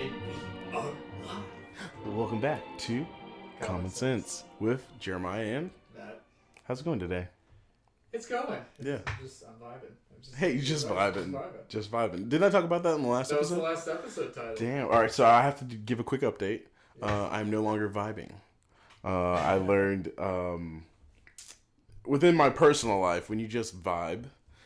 And we are live. Welcome back to Common Sense with Jeremiah and Matt, how's it going today? it's going. Yeah. I'm vibing. Hey, you just vibing. Just vibing. Didn't I talk about that in the last That was episode? the last episode title. Damn. All right, so I have to give a quick update. I'm no longer vibing. I learned within my personal life, when you just vibe,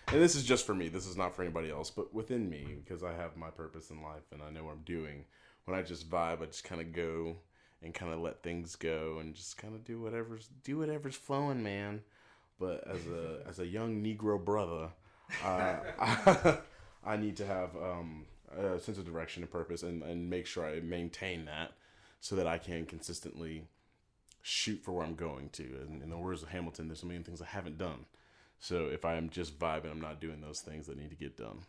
and this is just for me, this is not for anybody else, but within me, because I have my purpose in life and I know what I'm doing, when I just vibe, I just kind of go and kind of let things go and just kind of do whatever's flowing, man. But as a young Negro brother, I need to have a sense of direction and purpose and make sure I maintain that so that I can consistently shoot for where I'm going to. And in the words of Hamilton, there's so many things I haven't done. So if I am just vibing, I'm not doing those things that need to get done.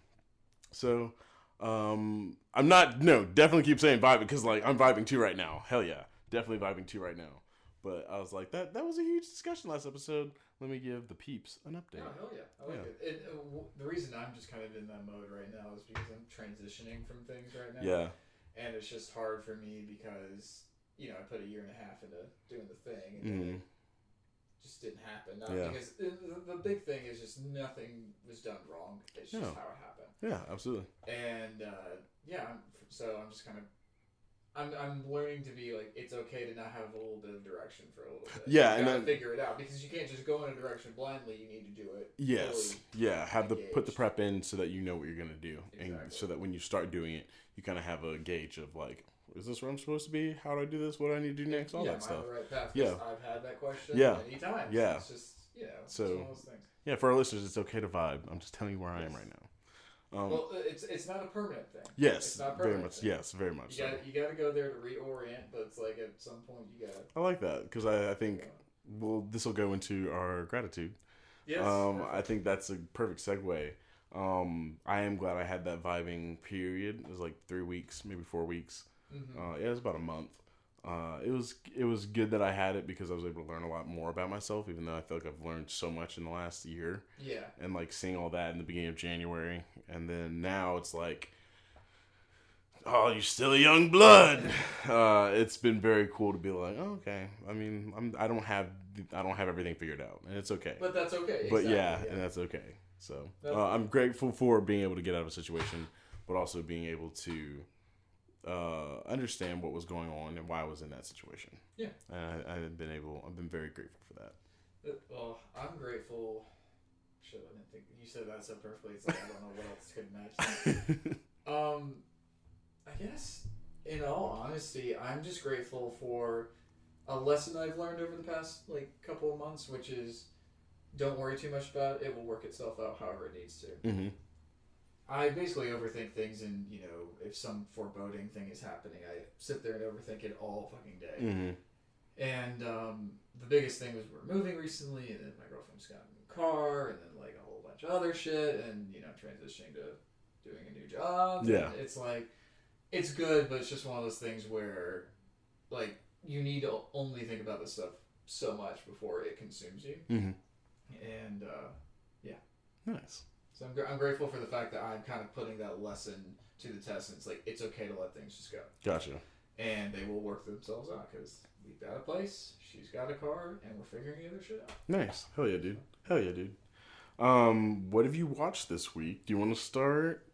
So definitely keep saying vibing because like I'm vibing too right now. Hell yeah, definitely vibing too right now. But I was like, that was a huge discussion last episode. Let me give the peeps an update. Oh, hell yeah. I like it. The reason I'm just kind of in that mode right now is because I'm transitioning from things right now. Yeah. And it's just hard for me because, I put a year and a half into doing the thing and then it just didn't happen. Because the big thing is just nothing was done wrong. It's just how it happened. Yeah, absolutely. And, I'm just kind of I'm learning to be like, it's okay to not have a little bit of direction for a little bit. Yeah, you gotta figure it out because you can't just go in a direction blindly. You need to do it. Yes, put the prep in so that you know what you're gonna do, exactly. And so that when you start doing it, you kind of have a gauge of like, is this where I'm supposed to be? How do I do this? What do I need to do next? All that stuff. Am I on the right path? Yeah, I've had that question many times. Yeah, it's just so it's one of those things. Yeah, for our listeners, it's okay to vibe. I'm just telling you where I am right now. Well, it's not a permanent thing. Yes, it's not very much. Thing. Yes, very much. You got to go there to reorient, but it's like at some point you got. I like that because I think this will go into our gratitude. Yes. I think that's a perfect segue. I am glad I had that vibing period. It was like 3 weeks, maybe 4 weeks. Mm-hmm. It was about a month. It was good that I had it because I was able to learn a lot more about myself, even though I feel like I've learned so much in the last year. Yeah. And like seeing all that in the beginning of January, and then now it's like, oh, you're still a young blood. It's been very cool to be like, oh, okay. I mean, I don't have everything figured out, and it's okay. But that's okay. But exactly, and that's okay. So I'm grateful for being able to get out of a situation, but also being able to understand what was going on and why I was in that situation. Yeah. And I've been very grateful for that. Well, I'm grateful. Shit, I didn't think you said that so perfectly. It's like I don't know what else could match that. I guess in all honesty, I'm just grateful for a lesson I've learned over the past couple of months, which is don't worry too much about it. It will work itself out however it needs to. Mm-hmm. I basically overthink things, and if some foreboding thing is happening, I sit there and overthink it all fucking day. Mm-hmm. And the biggest thing was we're moving recently, and then my girlfriend just got a new car, and then a whole bunch of other shit, and transitioning to doing a new job. Yeah, and it's it's good, but it's just one of those things where you need to only think about this stuff so much before it consumes you. Mm-hmm. And nice. So I'm grateful for the fact that I'm kind of putting that lesson to the test, and it's okay to let things just go. Gotcha. And they will work themselves out because we've got a place, she's got a car, and we're figuring the other shit out. Nice. Hell yeah, dude. What have you watched this week? Do you want to start?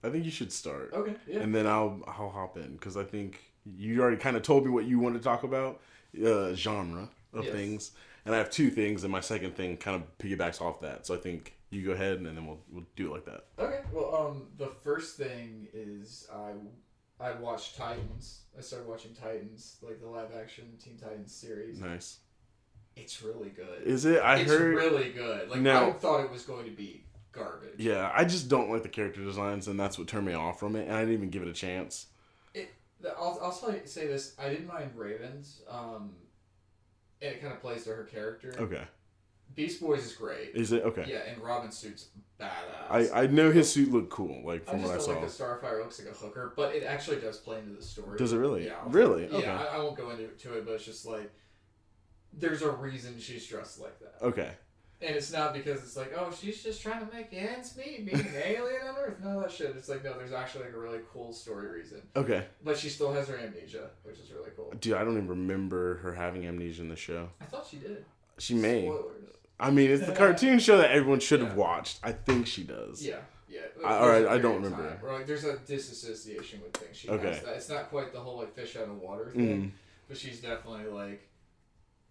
I think you should start. Okay. Yeah. And then I'll hop in because I think you already kind of told me what you want to talk about, genre of things, and I have two things, and my second thing kind of piggybacks off that. So I think you go ahead, and then we'll do it like that. Okay. Well, the first thing is I watched Titans. I started watching Titans, the live action Teen Titans series. Nice. It's really good. Is it? It's really good. I thought it was going to be garbage. Yeah, I just don't like the character designs, and that's what turned me off from it. And I didn't even give it a chance. I'll say this: I didn't mind Ravens. And it kind of plays to her character. Okay. Beast Boys is great. Is it? Okay. Yeah, and Robin's suit's badass. I know his suit looked cool, from what I saw. I just don't like the Starfire looks like a hooker, but it actually does play into the story. Does it really? Yeah. Really? Yeah, okay. I won't go into it, but it's just there's a reason she's dressed like that. Okay. And it's not because it's like, oh, she's just trying to make ends meet, being an alien on Earth. None of that shit. It's like, no, there's actually like a really cool story reason. Okay. But she still has her amnesia, which is really cool. Dude, I don't even remember her having amnesia in the show. I thought she did. She may. Spoilers. I mean, it's the cartoon show that everyone should have watched. I think she does. Yeah. I don't remember. Or like, there's a disassociation with things. She has that. It's not quite the whole like fish out of water thing, but she's definitely like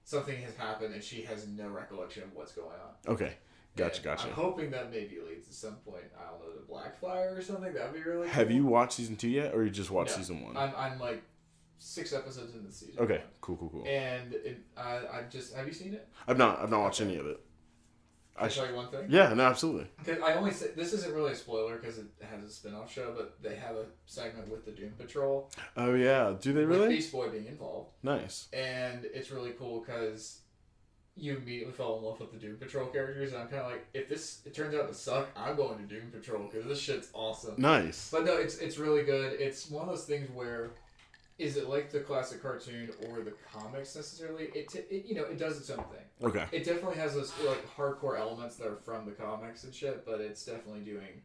something has happened and she has no recollection of what's going on. Okay. Gotcha. I'm hoping that maybe leads at some point, I don't know, to Blackfire or something. That'd be really cool. Have you watched season 2 yet, or you just watched season 1? I'm like 6 episodes in the season. Okay, cool. And I just, have you seen it? I've not watched any of it. I'll tell you one thing. Yeah, no, absolutely. Because I only say this isn't really a spoiler because it has a spin-off show, but they have a segment with the Doom Patrol. Oh yeah, do they really? With Beast Boy being involved. Nice. And it's really cool because you immediately fall in love with the Doom Patrol characters, and I'm kind of like, if it turns out to suck, I'm going to Doom Patrol because this shit's awesome. Nice. But no, it's really good. It's one of those things where, is it like the classic cartoon or the comics necessarily? It does its own thing. Okay. It definitely has those like hardcore elements that are from the comics and shit, but it's definitely doing,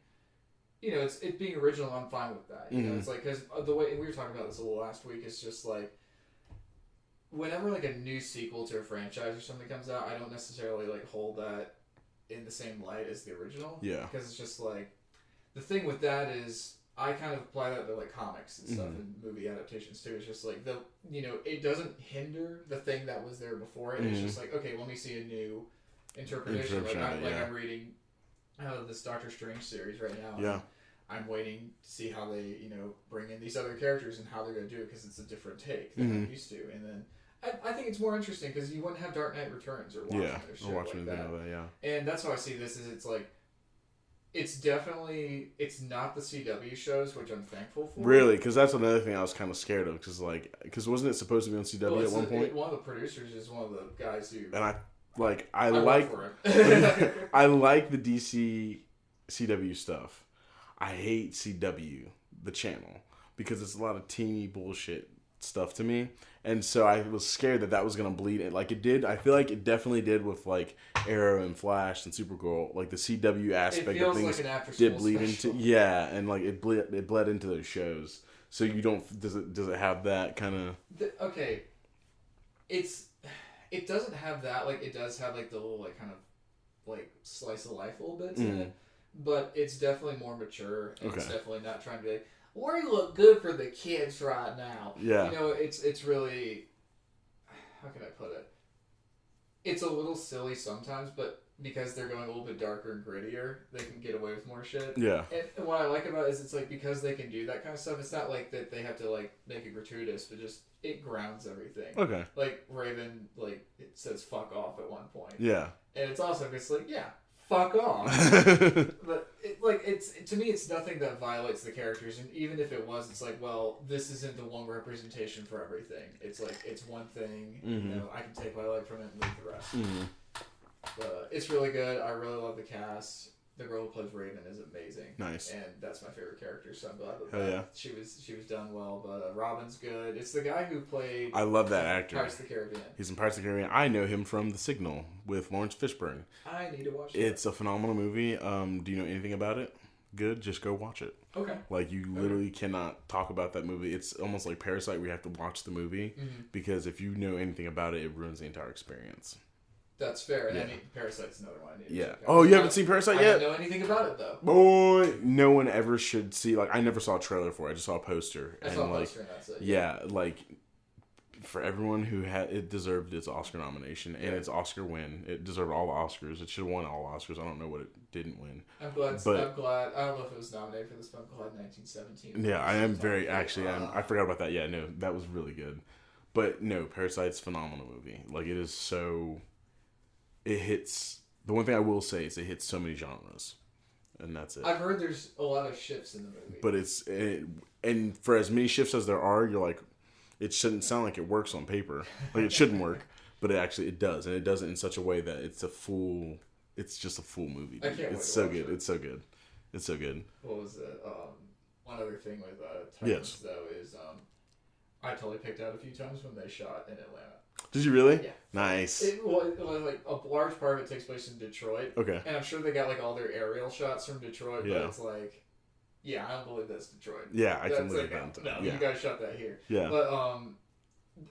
it's being original. I'm fine with that. You know, it's like, because the way we were talking about this a little last week, it's just like, whenever like a new sequel to a franchise or something comes out, I don't necessarily like hold that in the same light as the original. Yeah. Because it's just like, the thing with that is, I kind of apply that to like comics and stuff and movie adaptations too. It's just like it doesn't hinder the thing that was there before it. It's just like, okay, let me see a new interpretation. I'm reading this Doctor Strange series right now. Yeah. I'm waiting to see how they bring in these other characters and how they're going to do it because it's a different take than I'm used to. And then I think it's more interesting because you wouldn't have Dark Knight Returns or Watchmen or shit like that. And that's how I see this. Is it's like. It's not the CW shows, which I'm thankful for. Really? Because that's another thing I was kind of scared of. Because wasn't it supposed to be on CW at one point? One of the producers is one of the guys who... And I like the DC CW stuff. I hate CW, the channel, because it's a lot of teeny bullshit stuff to me. And so I was scared that was going to bleed in. Like it did. I feel like it definitely did with like Arrow and Flash and Supergirl. Like the CW aspect of things like did bleed into. Yeah, and like it bled into those shows. So you don't. Does it have that kind of? Okay, it doesn't have that. Like it does have like the little like kind of like slice of life a little bit in it, but it's definitely more mature. And It's definitely not trying to be like, we look good for the kids right now. Yeah. It's really, how can I put it? It's a little silly sometimes, but because they're going a little bit darker and grittier, they can get away with more shit. Yeah. And what I like about it is it's like, because they can do that kind of stuff, it's not like that they have to like make it gratuitous, but just, it grounds everything. Okay. Like Raven, like, it says fuck off at one point. Yeah. And it's also, it's like, yeah, fuck off. But to me, it's nothing that violates the characters, and even if it was, it's like, well, this isn't the one representation for everything. It's like, it's one thing, I can take what I like from it and leave the rest. But it's really good. I really love the cast. The girl who plays Raven is amazing. Nice. And that's my favorite character, so I'm glad that she was done well. But Robin's good. It's the guy who played... I love that actor. Pirates of the Caribbean. He's in Pirates of the Caribbean. I know him from The Signal with Lawrence Fishburne. I need to watch it. It's a phenomenal movie. Do you know anything about it? Good. Just go watch it. Okay. Like, you literally cannot talk about that movie. It's almost like Parasite where you have to watch the movie because if you know anything about it, it ruins the entire experience. That's fair. And Parasite's another one I need to check out. Oh, you haven't seen Parasite yet? I don't know anything about it, though. Boy, no one ever should see. Like, I never saw a trailer for it. I just saw a poster. I saw a poster and that's it. Yeah, like, for everyone who it deserved its Oscar nomination and its Oscar win. It deserved all the Oscars. It should have won all Oscars. I don't know what it didn't win. I'm glad. I don't know if it was nominated for this, but I'm glad 1917. Yeah, I am very, actually, I forgot about that. Yeah, no, that was really good. But no, Parasite's a phenomenal movie. Like, it is so... It hits... The one thing I will say is it hits so many genres. And that's it. I've heard there's a lot of shifts in the movie. But and for as many shifts as there are, you're like, it shouldn't sound like it works on paper. Like, it shouldn't work. But it does. And it does it in such a way that it's just a full movie. I can't wait It's so good. It's so good. It's so good. What was it? One other thing with Titans, though, is I totally picked out a few times when they shot in Atlanta. Did you really? Yeah. Nice. Like a large part of it takes place in Detroit. Okay. And I'm sure they got like all their aerial shots from Detroit, Yeah. but it's like, yeah, I don't believe that's Detroit. Yeah, I can believe like that. No, yeah. you guys shot that here. Yeah. But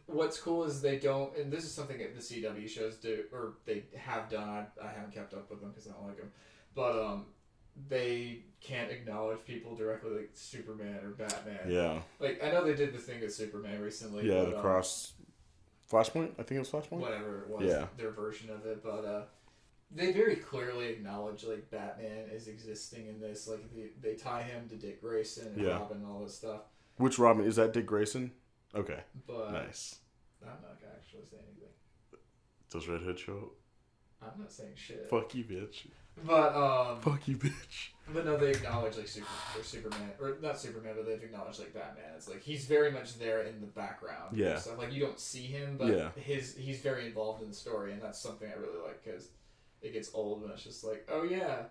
what's cool is they don't, and this is something that the CW shows do, or they have done. I haven't kept up with them because I don't like them, but they can't acknowledge people directly like Superman or Batman. Yeah. Like, I know they did the thing with Superman recently. Yeah, but, the cross... Flashpoint? I think it was Flashpoint? Whatever it was, their version of it. But they very clearly acknowledge, like, Batman is existing in this. Like, they tie him to Dick Grayson and Robin and all this stuff. Which Robin? Is that Dick Grayson? Okay. But nice. I'm not going to actually say anything. Does Red Hood show up? I'm not saying shit. Fuck you, bitch. But, fuck you, bitch. But no, they acknowledge, like, Superman, or not Superman, but they've acknowledged, like, Batman. It's like, he's very much there in the background. Yeah. Stuff. Like, you don't see him, but he's very involved in the story, and that's something I really like, because it gets old when it's just like, oh, yeah.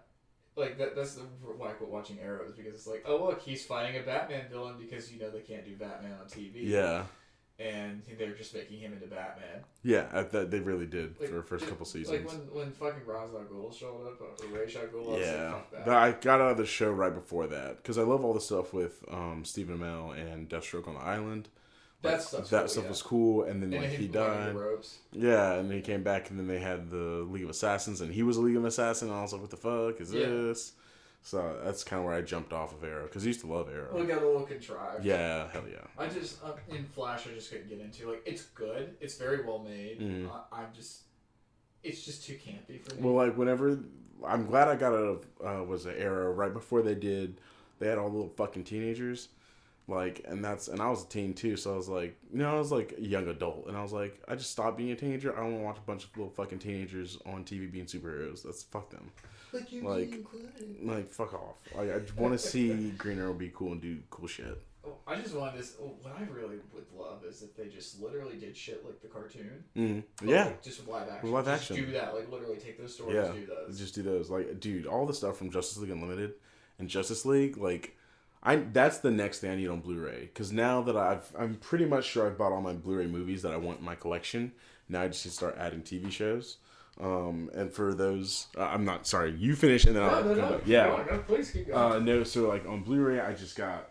Like, that's why I quit watching Arrow, is because it's like, oh, look, he's fighting a Batman villain, because, you know, they can't do Batman on TV. Yeah. And they're just making him into Batman. Yeah, they really did, like, for the first couple seasons. Like when fucking Ra's al Ghul showed up, or Ra's al Ghul, yeah, fuck that. But I got out of the show right before that because I love all the stuff with Stephen Amell and Deathstroke on the island. That stuff was cool, and then like he died. Yeah, and then he came back, and then they had the League of Assassins, and he was a League of Assassins, and I was like, "What the fuck is this?" So that's kind of where I jumped off of Arrow because I used to love Arrow. Well, it got a little contrived. Yeah, hell yeah. I just in Flash, I just couldn't get into. Like, it's good, it's very well made. It's just too campy for me. Well, like whenever I'm glad I got out of was an Arrow right before they had all the little fucking teenagers. Like, and I was a teen too, so I was like, I was like a young adult, and I was like, I just stopped being a teenager. I don't want to watch a bunch of little fucking teenagers on TV being superheroes. Fuck them. Like, you're being included. Like, fuck off. Like, I want to see Green Arrow be cool and do cool shit. Oh, I just wanted to. What I really would love is if they just literally did shit like the cartoon. Mm-hmm. Yeah. Like, just live action. Live action. Just do that. Like, literally take those stories and do those. Just do those. Like, dude, all the stuff from Justice League Unlimited and Justice League, like, that's the next thing I need on Blu-ray. Because now that I'm pretty much sure I've bought all my Blu-ray movies that I want in my collection. Now I just need to start adding TV shows. And for those, I'm not sorry. You finish and then I'll come back. Yeah. Please keep going. No. So like on Blu-ray, I just got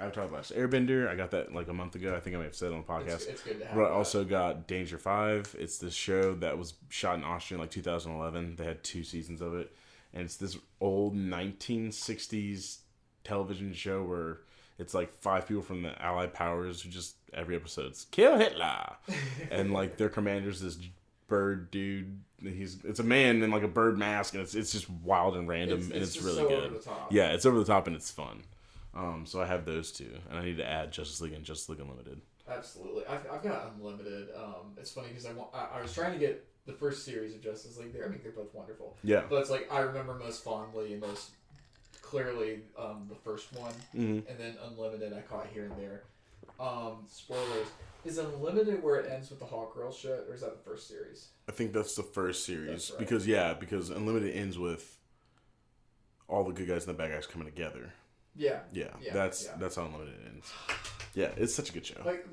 Avatar: The Last Airbender. I got that like a month ago. I think I may have said it on the podcast. It's good to have. But I also got Danger 5. It's this show that was shot in Austria in like 2011. They had 2 seasons of it, and it's this old 1960s television show where it's like 5 people from the Allied powers who just every episode's kill Hitler, and like their commander's this bird dude. It's a man in like a bird mask, and it's just wild and random, and it's really good. Over the top. Yeah, it's over the top and it's fun. So I have those 2, and I need to add Justice League and Justice League Unlimited. Absolutely, I've got Unlimited. It's funny because I was trying to get the first series of Justice League there. I mean, they're both wonderful. Yeah, but it's like I remember most fondly and most clearly the first one, and then Unlimited I caught here and there. Spoilers. Is Unlimited where it ends with the Hawkgirl shit, or is that the first series? I think that's the first series. Right. Because Unlimited ends with all the good guys and the bad guys coming together. Yeah. That's how Unlimited ends. Yeah, it's such a good show. Like,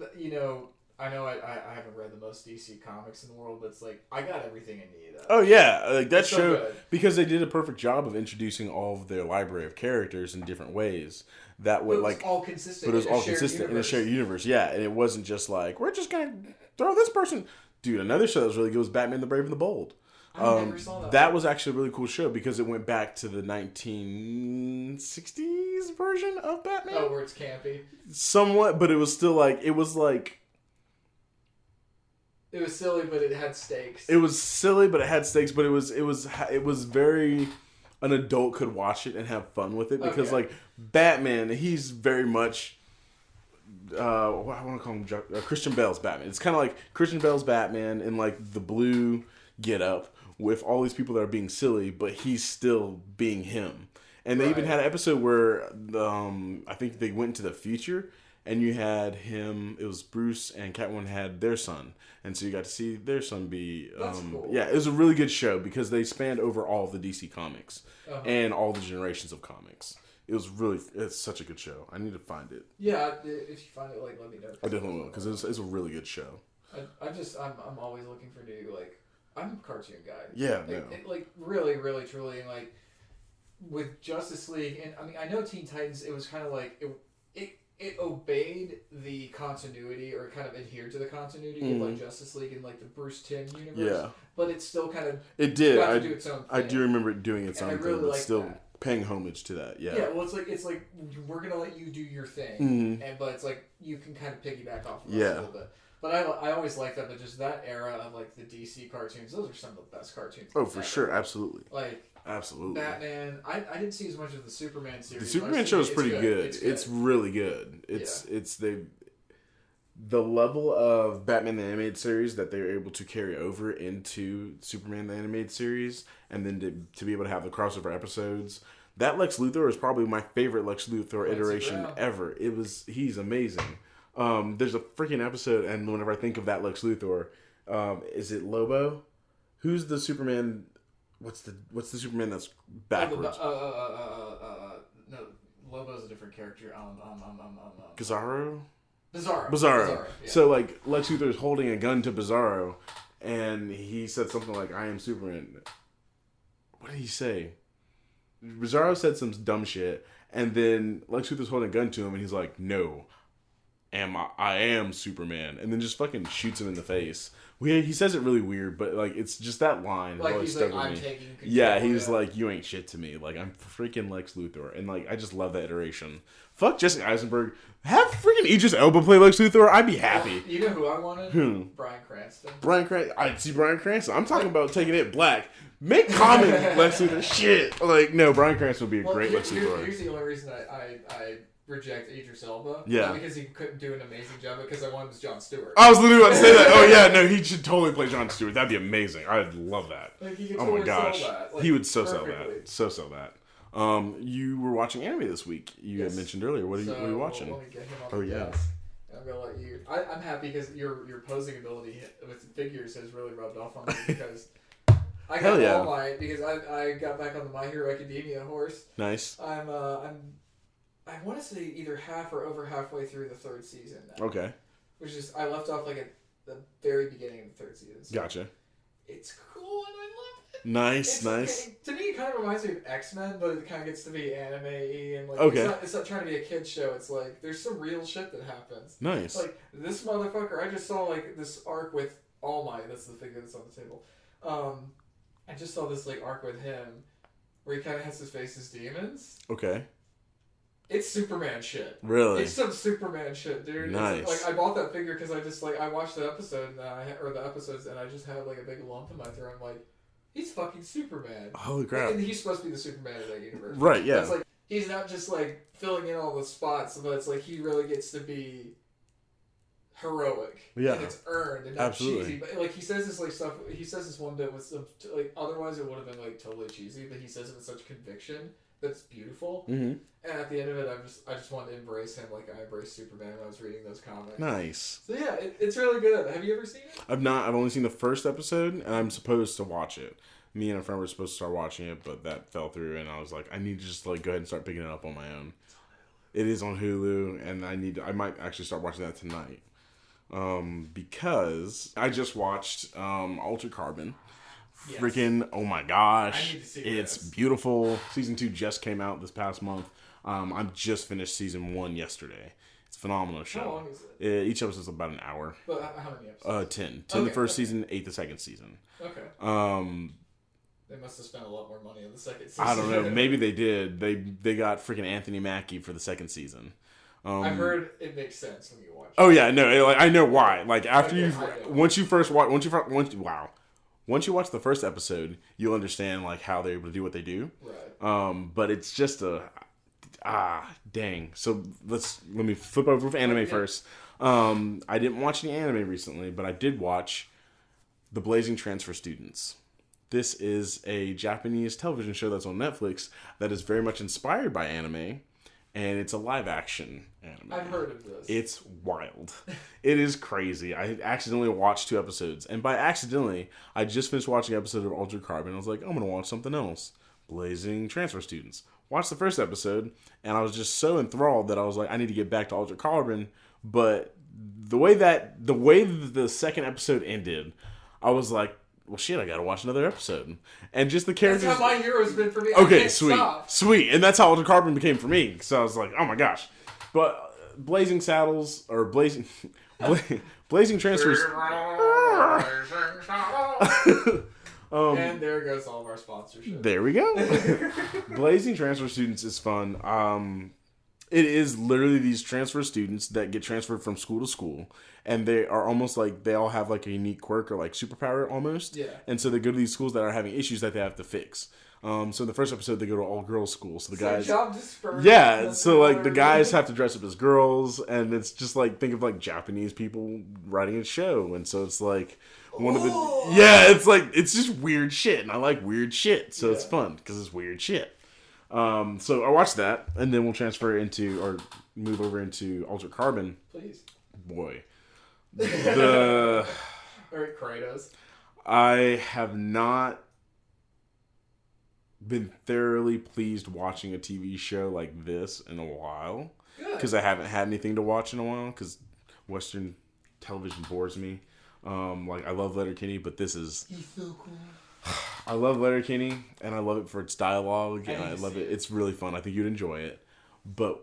I know I haven't read the most DC comics in the world, but it's like, I got everything I need. Oh, yeah. Like, that show, so because they did a perfect job of introducing all of their library of characters in different ways. That would, like... all consistent. But it was all consistent in a shared universe. Yeah, and it wasn't just like, we're just going to throw this person... Dude, another show that was really good was Batman the Brave and the Bold. I never saw that. That was actually a really cool show because it went back to the 1960s version of Batman. Oh, where it's campy? Somewhat, but it was still like... It was like... It was silly, but it had stakes. It was silly, but it had stakes. But it was very, an adult could watch it and have fun with it because like Batman, he's very much, I want to call him Christian Bale's Batman. It's kind of like Christian Bale's Batman in like the blue get up with all these people that are being silly, but he's still being him. And they even had an episode where I think they went into the future. And you had him, it was Bruce and Catwoman had their son. And so you got to see their son be... That's cool. Yeah, it was a really good show because they spanned over all of the DC comics and all the generations of comics. It's such a good show. I need to find it. Yeah, if you find it, like, let me know. I definitely will because it's a really good show. I'm always looking for new, like, I'm a cartoon guy. Yeah, like really, really, truly, and like with Justice League, and I mean, I know Teen Titans, it was kind of like it obeyed the continuity, or kind of adhered to the continuity of like Justice League and like the Bruce Timm universe. Yeah. But it still kind of got to do its own thing. I do remember it doing its own thing, but still paying homage to that. Yeah. Yeah. Well, it's like we're gonna let you do your thing, but it's like you can kind of piggyback off of us a little bit. But I always liked that, but just that era of like the DC cartoons, those are some of the best cartoons. Oh, for sure, absolutely. Like absolutely. Batman. I didn't see as much of the Superman series. The Superman show is pretty good. It's really good. It's the level of Batman the Animated Series that they're able to carry over into Superman the Animated Series, and then to be able to have the crossover episodes. That Lex Luthor is probably my favorite Lex Luthor iteration ever. He's amazing. There's a freaking episode, and whenever I think of that Lex Luthor, is it Lobo? Who's the Superman? What's the Superman that's backwards? No, Lobo's a different character. Bizarro. Yeah. So like Lex Luthor is holding a gun to Bizarro, and he said something like, "I am Superman." What did he say? Bizarro said some dumb shit, and then Lex Luthor's holding a gun to him, and he's like, "No. I am Superman," and then just fucking shoots him in the face. He says it really weird, but like it's just that line. Like he's like, "I'm taking control." Yeah, he's like, "You ain't shit to me." Like I'm freaking Lex Luthor, and like I just love that iteration. Fuck Jesse Eisenberg. Have freaking Idris Elba play Lex Luthor. I'd be happy. You know who I wanted? Who? Bryan Cranston. I'd see Bryan Cranston. I'm talking about taking it black. Make Common Lex Luthor. Shit. Like no, Bryan Cranston would be a great Lex Luthor. Here's the only reason I reject Idris Elba. Yeah. Not because he couldn't do an amazing job, because I wanted him as Jon Stewart. I was literally about to say that. Oh yeah, no, he should totally play Jon Stewart. That'd be amazing. I'd love that. Like, he could oh my gosh, sell that. Like, he would sell that. Sell that. You were watching anime this week. You had mentioned earlier. What are you watching? Let me get him on the desk. I'm gonna let you. I'm happy because your posing ability with figures has really rubbed off on me because I got All Might because I got back on the My Hero Academia horse. Nice. I want to say either half or over halfway through the third season now. Okay. Which is, I left off like at the very beginning of the third season. So gotcha. It's cool and I love it. Nice. Okay. To me, it kind of reminds me of X-Men, but it kind of gets to be anime-y and like it's not trying to be a kid's show. It's like there's some real shit that happens. Nice. Like this motherfucker, I just saw like this arc with All Might. That's the figure that's on the table. I just saw this like arc with him where he kind of has his face as demons. Okay. It's Superman shit. Really? It's some Superman shit, dude. Nice. Like I bought that figure because I just like I watched the episode and the episodes and I just had like a big lump in my throat. I'm like, he's fucking Superman. Holy crap! And he's supposed to be the Superman of that universe, right? Yeah. It's like he's not just like filling in all the spots, but it's like he really gets to be heroic. Yeah. And it's earned and not cheesy. But like he says this like stuff. He says this one bit with some like otherwise it would have been like totally cheesy, but he says it with such conviction. That's beautiful. Mm-hmm. And at the end of it, I just wanted to embrace him like I embraced Superman when I was reading those comics. Nice. So yeah, it's really good. Have you ever seen it? I've not. I've only seen the first episode, and I'm supposed to watch it. Me and a friend were supposed to start watching it, but that fell through, and I was like, I need to just like go ahead and start picking it up on my own. It is on Hulu, and I might actually start watching that tonight. Because I just watched Altered Carbon. Yes. Freaking, oh my gosh. It's beautiful. Season 2 just came out this past month. I just finished season 1 yesterday. It's a phenomenal show. How long is it? Each episode is about an hour. But how many episodes? 10. 10 the first season, 8 the second season. Okay. They must have spent a lot more money on the second season. I don't know. Maybe they did. They got freaking Anthony Mackie for the second season. I've heard it makes sense when you watch it. Oh yeah, no, I know why. Like after once you watch the first episode, you'll understand like how they're able to do what they do. Right. But it's just dang. So let me flip over with anime first. I didn't watch any anime recently, but I did watch The Blazing Transfer Students. This is a Japanese television show that's on Netflix that is very much inspired by anime. And it's a live action anime. I've heard of this. It's wild. It is crazy. I accidentally watched 2 episodes. And by accidentally, I just finished watching an episode of Altered Carbon. I was like, I'm going to watch something else. Blazing Transfer Students. Watched the first episode, and I was just so enthralled that I was like, I need to get back to Altered Carbon. But the way the second episode ended, I was like, well, shit, I gotta watch another episode. And just the characters. That's how My Hero's been for me. Okay, sweet. And that's how Altered Carbon became for me. So I was like, oh my gosh. But Blazing Saddles, or Blazing Transfers. And there goes all of our sponsorship. There we go. Blazing Transfer Students is fun. It is literally these transfer students that get transferred from school to school, and they are almost like they all have like a unique quirk or like superpower almost. Yeah. And so they go to these schools that are having issues that they have to fix. So in the first episode, they go to all girls school. So the guys, job dispersed. yeah. So like the guys have to dress up as girls, and it's just like think of like Japanese people writing a show, and so it's like one of the it's like it's just weird shit, and I like weird shit, so it's fun because it's weird shit. So I watched that, and then we'll transfer into or move over into Altered Carbon. Please, boy, the or Kratos. I have not been thoroughly pleased watching a TV show like this in a while, because I haven't had anything to watch in a while because Western television bores me. Like I love Letterkenny, but this is. He's so cool. I love Letterkenny, and I love it for its dialogue, and I love it. It's really fun. I think you'd enjoy it. But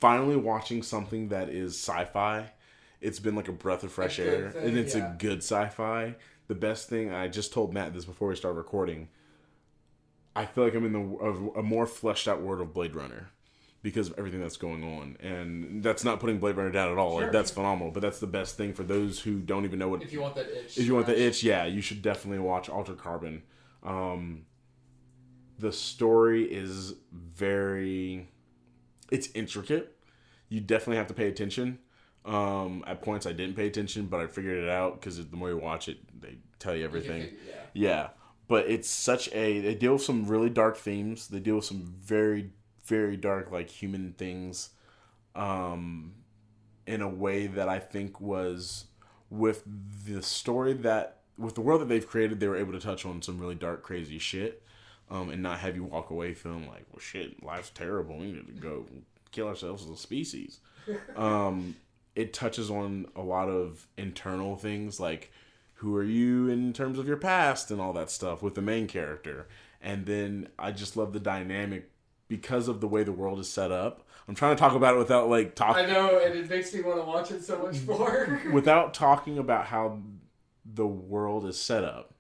finally watching something that is sci-fi, it's been like a breath of fresh air, and it's a good sci-fi. The best thing, I just told Matt this before we started recording, I feel like I'm in a more fleshed out world of Blade Runner because of everything that's going on. And that's not putting Blade Runner down at all. Sure. Like, that's phenomenal. But that's the best thing for those who don't even know what... If you want that itch. If you want the itch, yeah, you should definitely watch Altered Carbon. The story is very... It's intricate. You definitely have to pay attention. At points I didn't pay attention, but I figured it out because the more you watch it, they tell you everything. Yeah. But it's such a... They deal with some really dark themes. They deal with some very... very dark, like, human things in a way that I think was with the story that with the world that they've created, they were able to touch on some really dark, crazy shit and not have you walk away feeling like, well, shit, life's terrible, we need to go kill ourselves as a species. It touches on a lot of internal things, like who are you in terms of your past and all that stuff with the main character. And then I just love the dynamic because of the way the world is set up. I'm trying to talk about it without like talking. I know, and it makes me want to watch it so much more. Without talking about how the world is set up.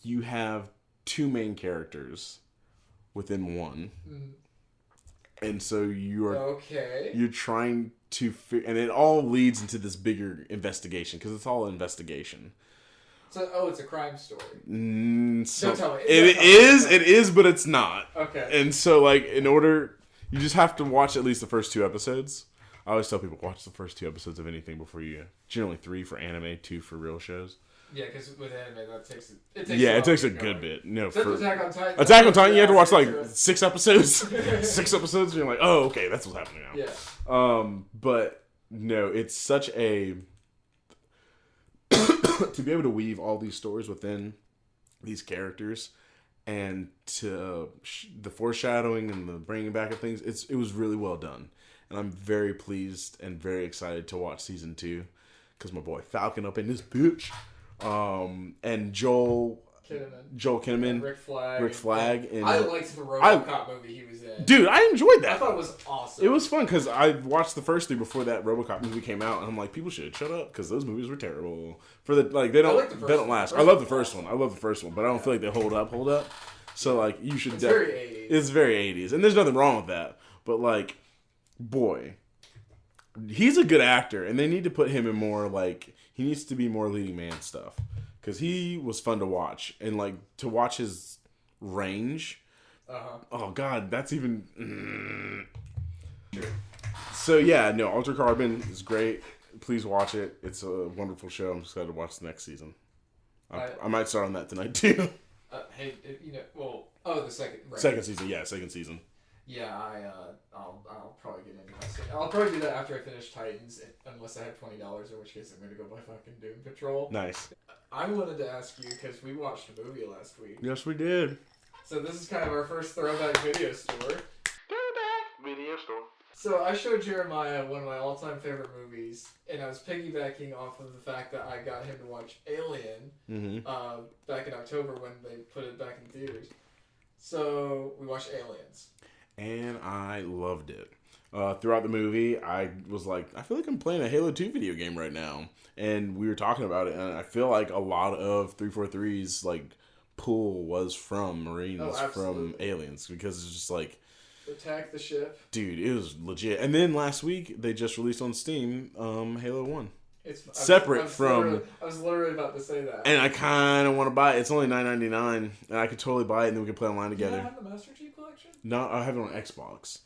You have two main characters within one. And so you're trying to and it all leads into this bigger investigation because it's all investigation. So, it's a crime story. Don't tell me. It is, but it's not. Okay. And so, like, you just have to watch at least the first 2 episodes. I always tell people, watch the first 2 episodes of anything before you, generally 3 for anime, 2 for real shows. Yeah, because with anime, it takes a good bit. No, for Attack on Titan. Attack on Titan, you have to watch, like, 6 episodes. 6 episodes, and you're like, oh, okay, that's what's happening now. Yeah. But, no, it's such a... to be able to weave all these stories within these characters and to the foreshadowing and the bringing back of things, it was really well done. And I'm very pleased and very excited to watch season 2 because my boy Falcon up in this bitch. And Joel Kinnaman, Rick Flag. And I liked the RoboCop movie he was in. Dude, I enjoyed that. I thought it was awesome. It was fun because I watched the first 3 before that RoboCop movie came out, and I'm like, people should shut up because those movies were terrible. They don't last. I love the first one. But I don't feel like they hold up. So like, you should. It's very 80s, and there's nothing wrong with that. But like, boy, he's a good actor, and they need to put him in more like he needs to be more leading man stuff. Because he was fun to watch. And, like, to watch his range. Oh, God. That's even... So, yeah. No, Altered Carbon is great. Please watch it. It's a wonderful show. I'm excited to watch the next season. I might start on that tonight, too. The second... Right. Second season. Yeah, I'll probably get into that. I'll probably do that after I finish Titans, unless I have $20, in which case I'm going to go buy fucking Doom Patrol. Nice. I wanted to ask you, because we watched a movie last week. Yes, we did. So this is kind of our first throwback video store. Throwback video store. So I showed Jeremiah one of my all-time favorite movies, and I was piggybacking off of the fact that I got him to watch Alien back in October when they put it back in theaters. So we watched Aliens. And I loved it. Throughout the movie, I was like, I feel like I'm playing a Halo 2 video game right now. And we were talking about it, and I feel like a lot of 343's like pull was from Marines, from Aliens, because it's just like, attack the ship. Dude, it was legit. And then last week, they just released on Steam Halo 1. It's separate from... I was literally about to say that. And I kind of want to buy it. It's only $9.99, and I could totally buy it, and then we could play online together. Do you have the Master Chief Collection? No, I have it on Xbox.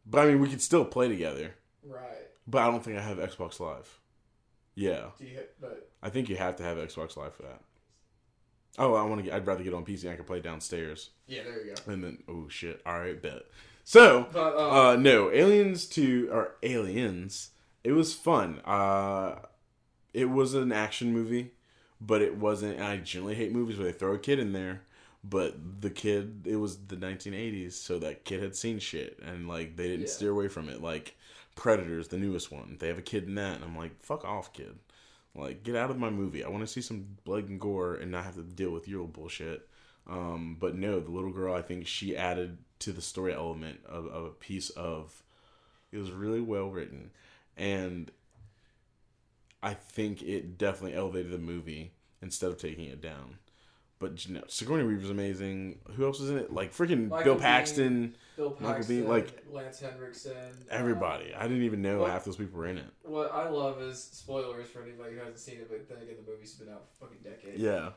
But, I mean, we could still play together. Right. But I don't think I have Xbox Live. Yeah. But I think you have to have Xbox Live for that. Oh, I'd rather get on PC. I can play downstairs. Yeah, there you go. And then, oh shit! All right, bet. So, but, no, Aliens. It was fun. It was an action movie, but it wasn't. And I generally hate movies where they throw a kid in there. But the kid, it was the 1980s, so that kid had seen shit, and like they didn't steer away from it. Like Predators, the newest one, they have a kid in that, and I'm like, fuck off, kid. Like, get out of my movie. I want to see some blood and gore and not have to deal with your bullshit. But no, the little girl, I think she added to the story element of a piece of... It was really well written. And I think it definitely elevated the movie instead of taking it down. But, you know, Sigourney Weaver's amazing. Who else was in it? Like, freaking Bill Paxton. Michael Biehn, like Lance Henriksen. Everybody. I didn't even know half those people were in it. What I love is, spoilers for anybody who hasn't seen it, but then again, the movie's been out for fucking decades. Yeah.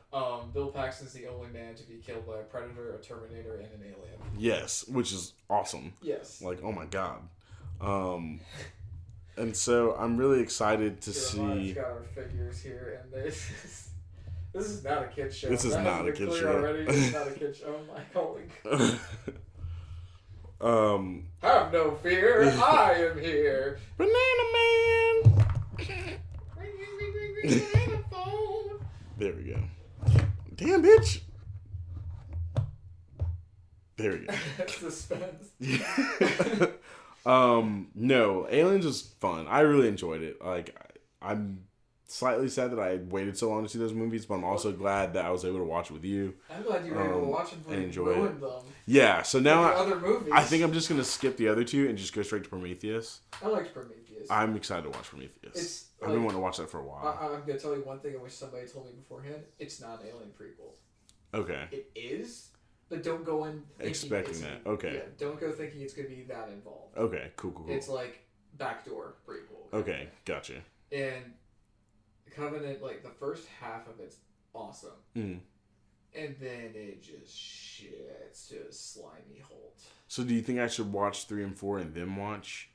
Bill Paxton's the only man to be killed by a predator, a Terminator, and an alien. Yes, which is awesome. Yes. Like, oh my god. And so I'm really excited to see... We've got our figures here, and this is not a kid's show. This is not a kid's show. Already. This is not a kid's show. Oh my holy God. Have no fear. I am here. Banana Man. Banana phone. There we go. Damn, bitch. There we go. Suspense. No, Aliens was fun. I really enjoyed it. Like, I'm slightly sad that I waited so long to see those movies, but I'm also glad that I was able to watch it with you. I'm glad you were able to watch them and enjoy them. Yeah, so now other movies. I think I'm just gonna skip the other two and just go straight to Prometheus. I liked Prometheus. I'm excited to watch Prometheus. I've been wanting to watch that for a while. I'm gonna tell you one thing I wish somebody told me beforehand. It's not an Alien prequel. Okay. It is, but don't go in expecting that. Okay. Yeah, don't go thinking it's gonna be that involved. Okay. Cool. It's like backdoor prequel. Okay, gotcha. And Covenant, like the first half of it's awesome, and then it just shits to a slimy halt. So, do you think I should watch 3 and 4 and then watch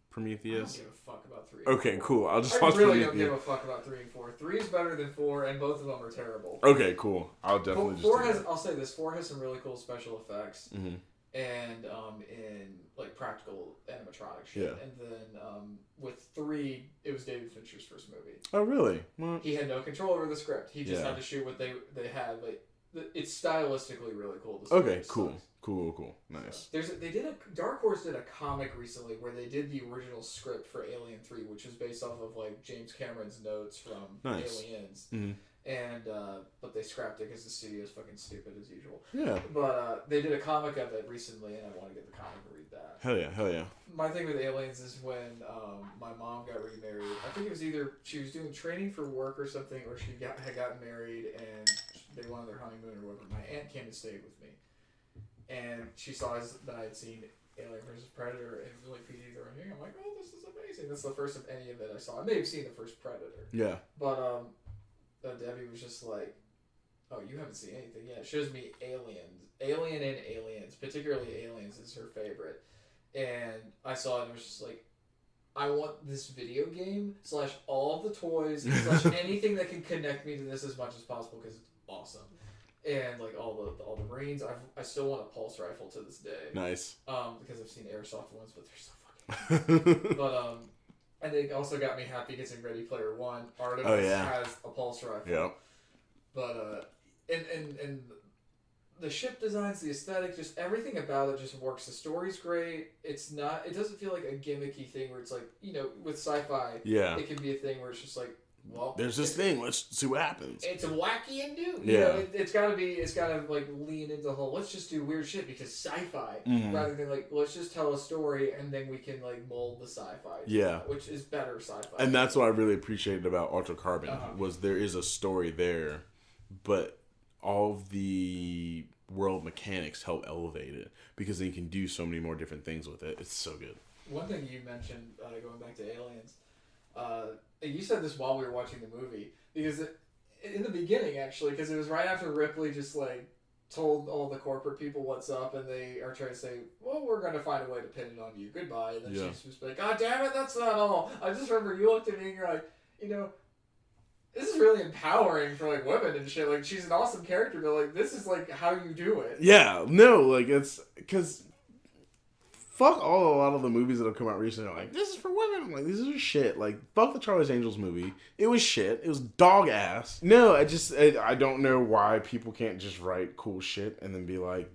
Prometheus? I don't give a fuck about 3. Okay, cool. I'll just watch Prometheus. I Prometheus. really don't give a fuck about 3 and 4. 3 is better than 4, and both of them are terrible. Okay, cool. I'll definitely just. 4 has. I'll say this: 4 has some really cool special effects, mm-hmm. and in like practical animatronic shit. Yeah. And then with 3, it was David Fincher's first movie. Oh, really? What? He had no control over the script. He just had to shoot what they had. Like, it's stylistically really cool. Okay, cool. Nice. So, Dark Horse did a comic recently where they did the original script for Alien 3, which was based off of like James Cameron's notes from Aliens. Mm-hmm. And but they scrapped it because the studio's fucking stupid as usual. Yeah. But they did a comic of it recently, and I want to get the comic and read that. Hell yeah. My thing with Aliens is when my mom got remarried. I think it was either she was doing training for work or something, or she had gotten married and they wanted their honeymoon or whatever. My aunt came and stayed with me, and she saw that I had seen Alien vs. Predator and really PG-13. I'm like, oh, this is amazing. That's the first of any of it I saw. I may have seen the first Predator. Yeah. But Debbie was just like, oh, you haven't seen anything yet. It shows me Alien and Aliens, particularly Aliens is her favorite. And I saw it and it was just like, I want this video game / all of the toys / anything that can connect me to this as much as possible because it's awesome. And like all the Marines, I still want a pulse rifle to this day. Nice. Because I've seen airsoft ones, but they're so fucking. But and it also got me happy because in Ready Player One, Artemis has a pulse rifle. Yep. But and the ship designs, the aesthetic, just everything about it just works. The story's great. It doesn't feel like a gimmicky thing where it's like, with sci-fi, it can be a thing where it's just like, well, there's this thing. Let's see what happens. It's a wacky and new. It's gotta like lean into the whole. Let's just do weird shit because sci-fi, rather than like let's just tell a story and then we can like mold the sci-fi. Yeah, which is better sci-fi. And that's what I really appreciated about Altered Carbon was there is a story there, but all of the world mechanics help elevate it because then you can do so many more different things with it. It's so good. One thing you mentioned, going back to Aliens, you said this while we were watching the movie, because in the beginning, actually, because it was right after Ripley just, like, told all the corporate people what's up, and they are trying to say, well, we're going to find a way to pin it on you. Goodbye. And then she's just like, God damn it, that's not all. I just remember you looked at me and you're like, this is really empowering for, like, women and shit. Like, she's an awesome character, but, like, this is, like, how you do it. Yeah. No, like, it's... Because... Fuck a lot of the movies that have come out recently are like, this is for women. I'm like, this is shit. Like, fuck the Charlie's Angels movie. It was shit. It was dog ass. No, I don't know why people can't just write cool shit and then be like,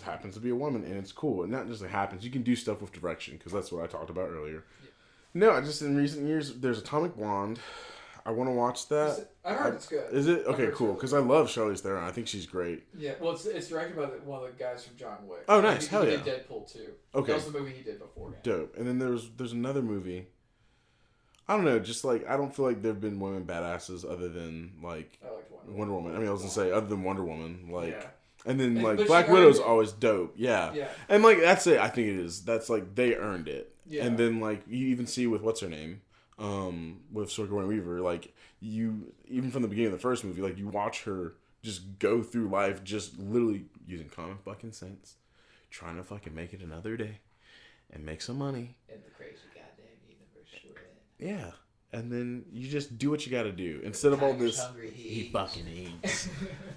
happens to be a woman and it's cool. And not just it happens. You can do stuff with direction because that's what I talked about earlier. Yeah. No, in recent years, there's Atomic Blonde. I want to watch that. I heard it's good. Is it? Okay, cool. Because I love Charlize Theron. I think she's great. Yeah, well, it's directed by one of the guys from John Wick. Oh, nice. Hell yeah. He did Deadpool 2. Okay. That was the movie he did beforehand. Dope. And then there's another movie. I don't know. Just like, I don't feel like there have been women badasses other than, like, I liked Wonder Woman. I mean, I was going to say, other than Wonder Woman. Like, yeah. And then, like, Black Widow's always dope. Yeah. And, like, that's it. I think it is. That's, like, they earned it. Yeah. And then, like, you even see with what's her name? With Sigourney Weaver, like, you, even from the beginning of the first movie, like, you watch her just go through life just literally using common fucking sense, trying to fucking make it another day and make some money. In the crazy goddamn universe we're in. Yeah. And then you just do what you gotta do. Instead of all this, hungry, he fucking eats.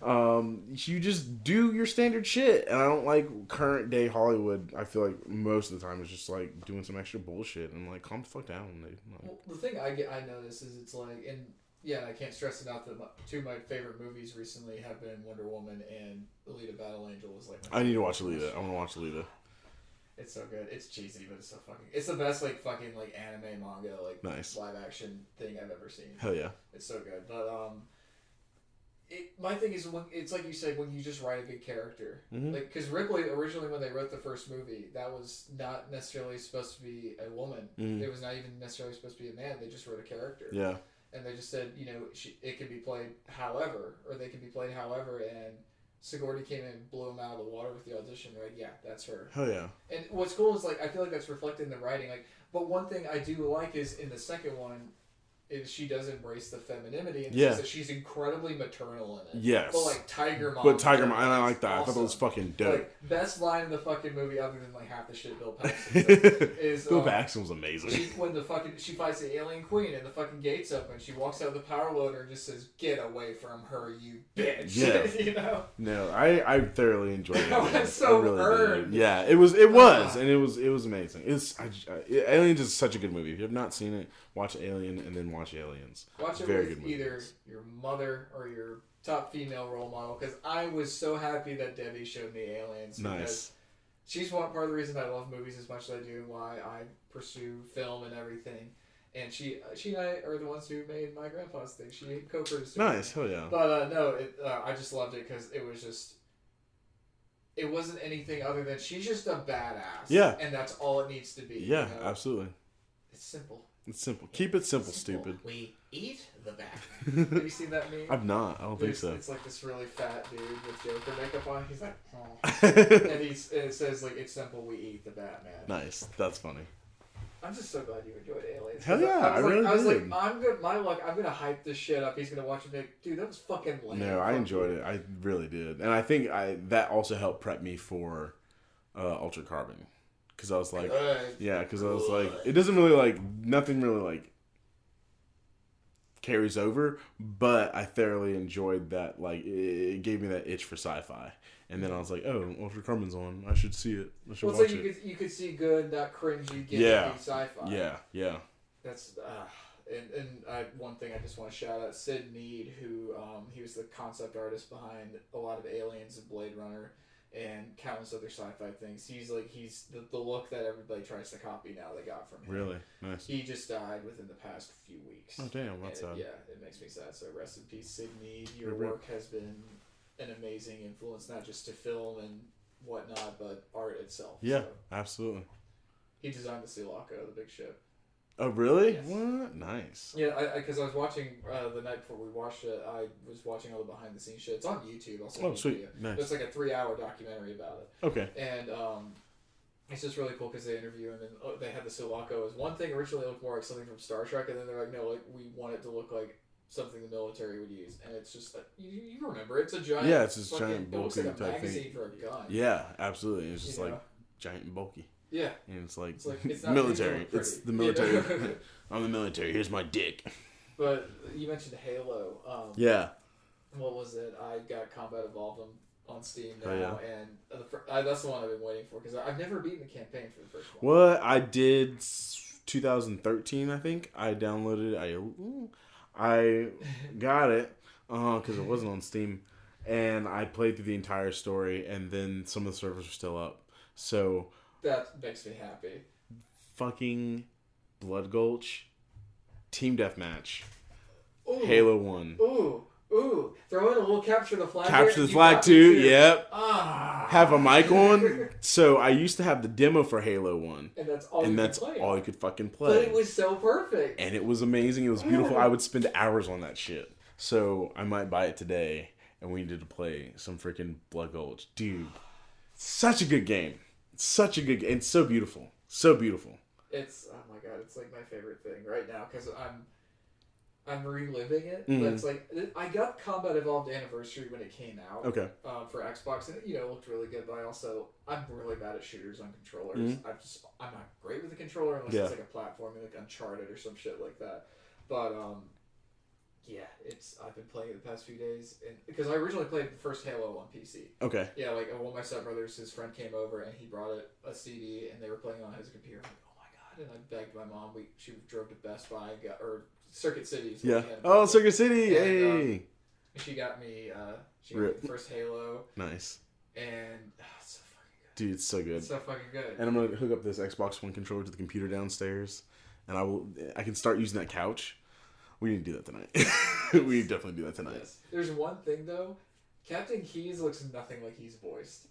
You just do your standard shit. And I don't like current day Hollywood. I feel like most of the time it's just like doing some extra bullshit. And like, calm the fuck down. Well, the thing I notice is it's like, and yeah, I can't stress enough that two of my favorite movies recently have been Wonder Woman and Alita Battle Angel. Was like I need to watch Alita. I want to watch Alita. It's so good. It's cheesy, but it's so fucking... It's the best, like, fucking, like, anime, manga, like, nice live action thing I've ever seen. Hell yeah. It's so good. But, my thing is, it's like you said, when you just write a good character. Mm-hmm. Like, because Ripley, originally, when they wrote the first movie, that was not necessarily supposed to be a woman. Mm-hmm. It was not even necessarily supposed to be a man. They just wrote a character. Yeah. And they just said, it could be played however, or they could be played however, and... Sigourney came in and blew him out of the water with the audition, right? Yeah, that's her. Hell yeah. And what's cool is, like, I feel like that's reflected in the writing. Like, but one thing I do like is in the second one, is she does embrace the femininity and says that she's incredibly maternal in it. Yes. But like Tiger Mom. But Tiger Mom, and I like that. Awesome. I thought that was fucking dope. Like, best line in the fucking movie, other than like half the shit Bill Paxton says, is Bill Paxton was amazing. When she fights the alien queen and the fucking gates open, she walks out of the power loader and just says, "Get away from her, you bitch!" Yeah. No, I thoroughly enjoyed it. That's so earned. Did. Yeah, it was, and it was amazing. Aliens is such a good movie. If you have not seen it, watch Alien and then watch Aliens. Watch it with either your mother or your top female role model, because I was so happy that Debbie showed me Aliens. Nice. She's part of the reason I love movies as much as I do, and why I pursue film and everything. And she and I are the ones who made my grandpa's thing. She co-produced it. Nice, hell yeah. But I just loved it because it was just. It wasn't anything other than she's just a badass. Yeah. And that's all it needs to be. Yeah, absolutely. It's simple. It's simple. Keep it simple, stupid. We eat the bat. Have you seen that meme? I've not. I don't think so. It's like this really fat dude with Joker makeup on. He's like, oh. And it says, like, it's simple, we eat the Batman. Nice. That's funny. I'm just so glad you enjoyed Aliens. Hell yeah, I was like, I'm good. My luck, I'm gonna hype this shit up. He's gonna watch it and be like, dude, that was fucking lame. No, I enjoyed it. I really did. And I think that also helped prep me for Altered Carbon. Because I was like, it doesn't really, like, nothing really, like, carries over, but I thoroughly enjoyed that, like, it gave me that itch for sci-fi. And then I was like, oh, Altered Carbon's on. I should see it. I should watch it. You could see good, not cringy, gimmicky sci-fi. Yeah. That's, One thing I just want to shout out, Sid Mead, who he was the concept artist behind a lot of Aliens and Blade Runner and countless other sci-fi things. He's the look that everybody tries to copy now. They got from him. Really? Nice. He just died within the past few weeks. Oh damn, that's sad. Yeah, it makes me sad. So rest in peace, Sid Mead. Your work has been an amazing influence, not just to film and whatnot, but art itself. Yeah, so. Absolutely. He designed the Sulaco, the big ship. Oh, really? Yes. What? Nice. Yeah, because I was watching the night before we watched it. I was watching all the behind the scenes shit. It's on YouTube. I'll send you sweet, video. nice. It's like a 3-hour documentary about it. Okay. And it's just really cool because they interview him and they had the Sulaco as one thing. Originally, it looked more like something from Star Trek, and then they're like, no, like we want it to look like something the military would use. And it's just you remember it's a giant. Yeah, it's this giant bulky bulky like a type magazine thing. for a gun. Yeah, absolutely. It's just like giant and bulky. Yeah. And it's like it's not military. It's the military. Yeah. I'm the military. Here's my dick. But you mentioned Halo. Yeah. What was it? I got Combat Evolved on Steam now, Oh, and that's the one I've been waiting for because I've never beaten the campaign for the first one. What I did 2013, I think. I downloaded it. I got it because it wasn't on Steam, and I played through the entire story, and then some of the servers are still up. So that makes me happy. Fucking Blood Gulch, Team Deathmatch, Ooh. Halo 1. Ooh. Throw in a little capture the flag. Capture the flag too. Yep. Ah. Have a mic on. So I used to have the demo for Halo 1. And that's all you could fucking play. But it was so perfect. And it was amazing. It was beautiful. I would spend hours on that shit. So I might buy it today. And we needed to play some freaking Blood Gulch. Dude. Such a good game. Such a good game. It's so beautiful. So beautiful. It's, oh my god, it's like my favorite thing right now because I'm reliving it. Mm-hmm. But it's like, I got Combat Evolved Anniversary when it came out. Okay. For Xbox, and it looked really good. But I'm really bad at shooters on controllers. Mm-hmm. I'm not great with the controller unless it's like a platform like Uncharted or some shit like that. But I've been playing it the past few days, and because I originally played the first Halo on PC. Okay. Yeah, like one of my stepbrothers, his friend came over and he brought a CD, and they were playing on his computer. I'm like, oh my god! And I begged my mom. She drove to Best Buy and or Circuit City. Yeah. Oh, Circuit City! Hey. She got me. She got me the first Halo. Nice. And it's so fucking good. Dude, it's so good. It's so fucking good. And I'm gonna hook up this Xbox One controller to the computer downstairs, and I can start using that couch. We need to do that tonight. We definitely do that tonight. Yes. There's one thing though, Captain Keyes looks nothing like he's voiced.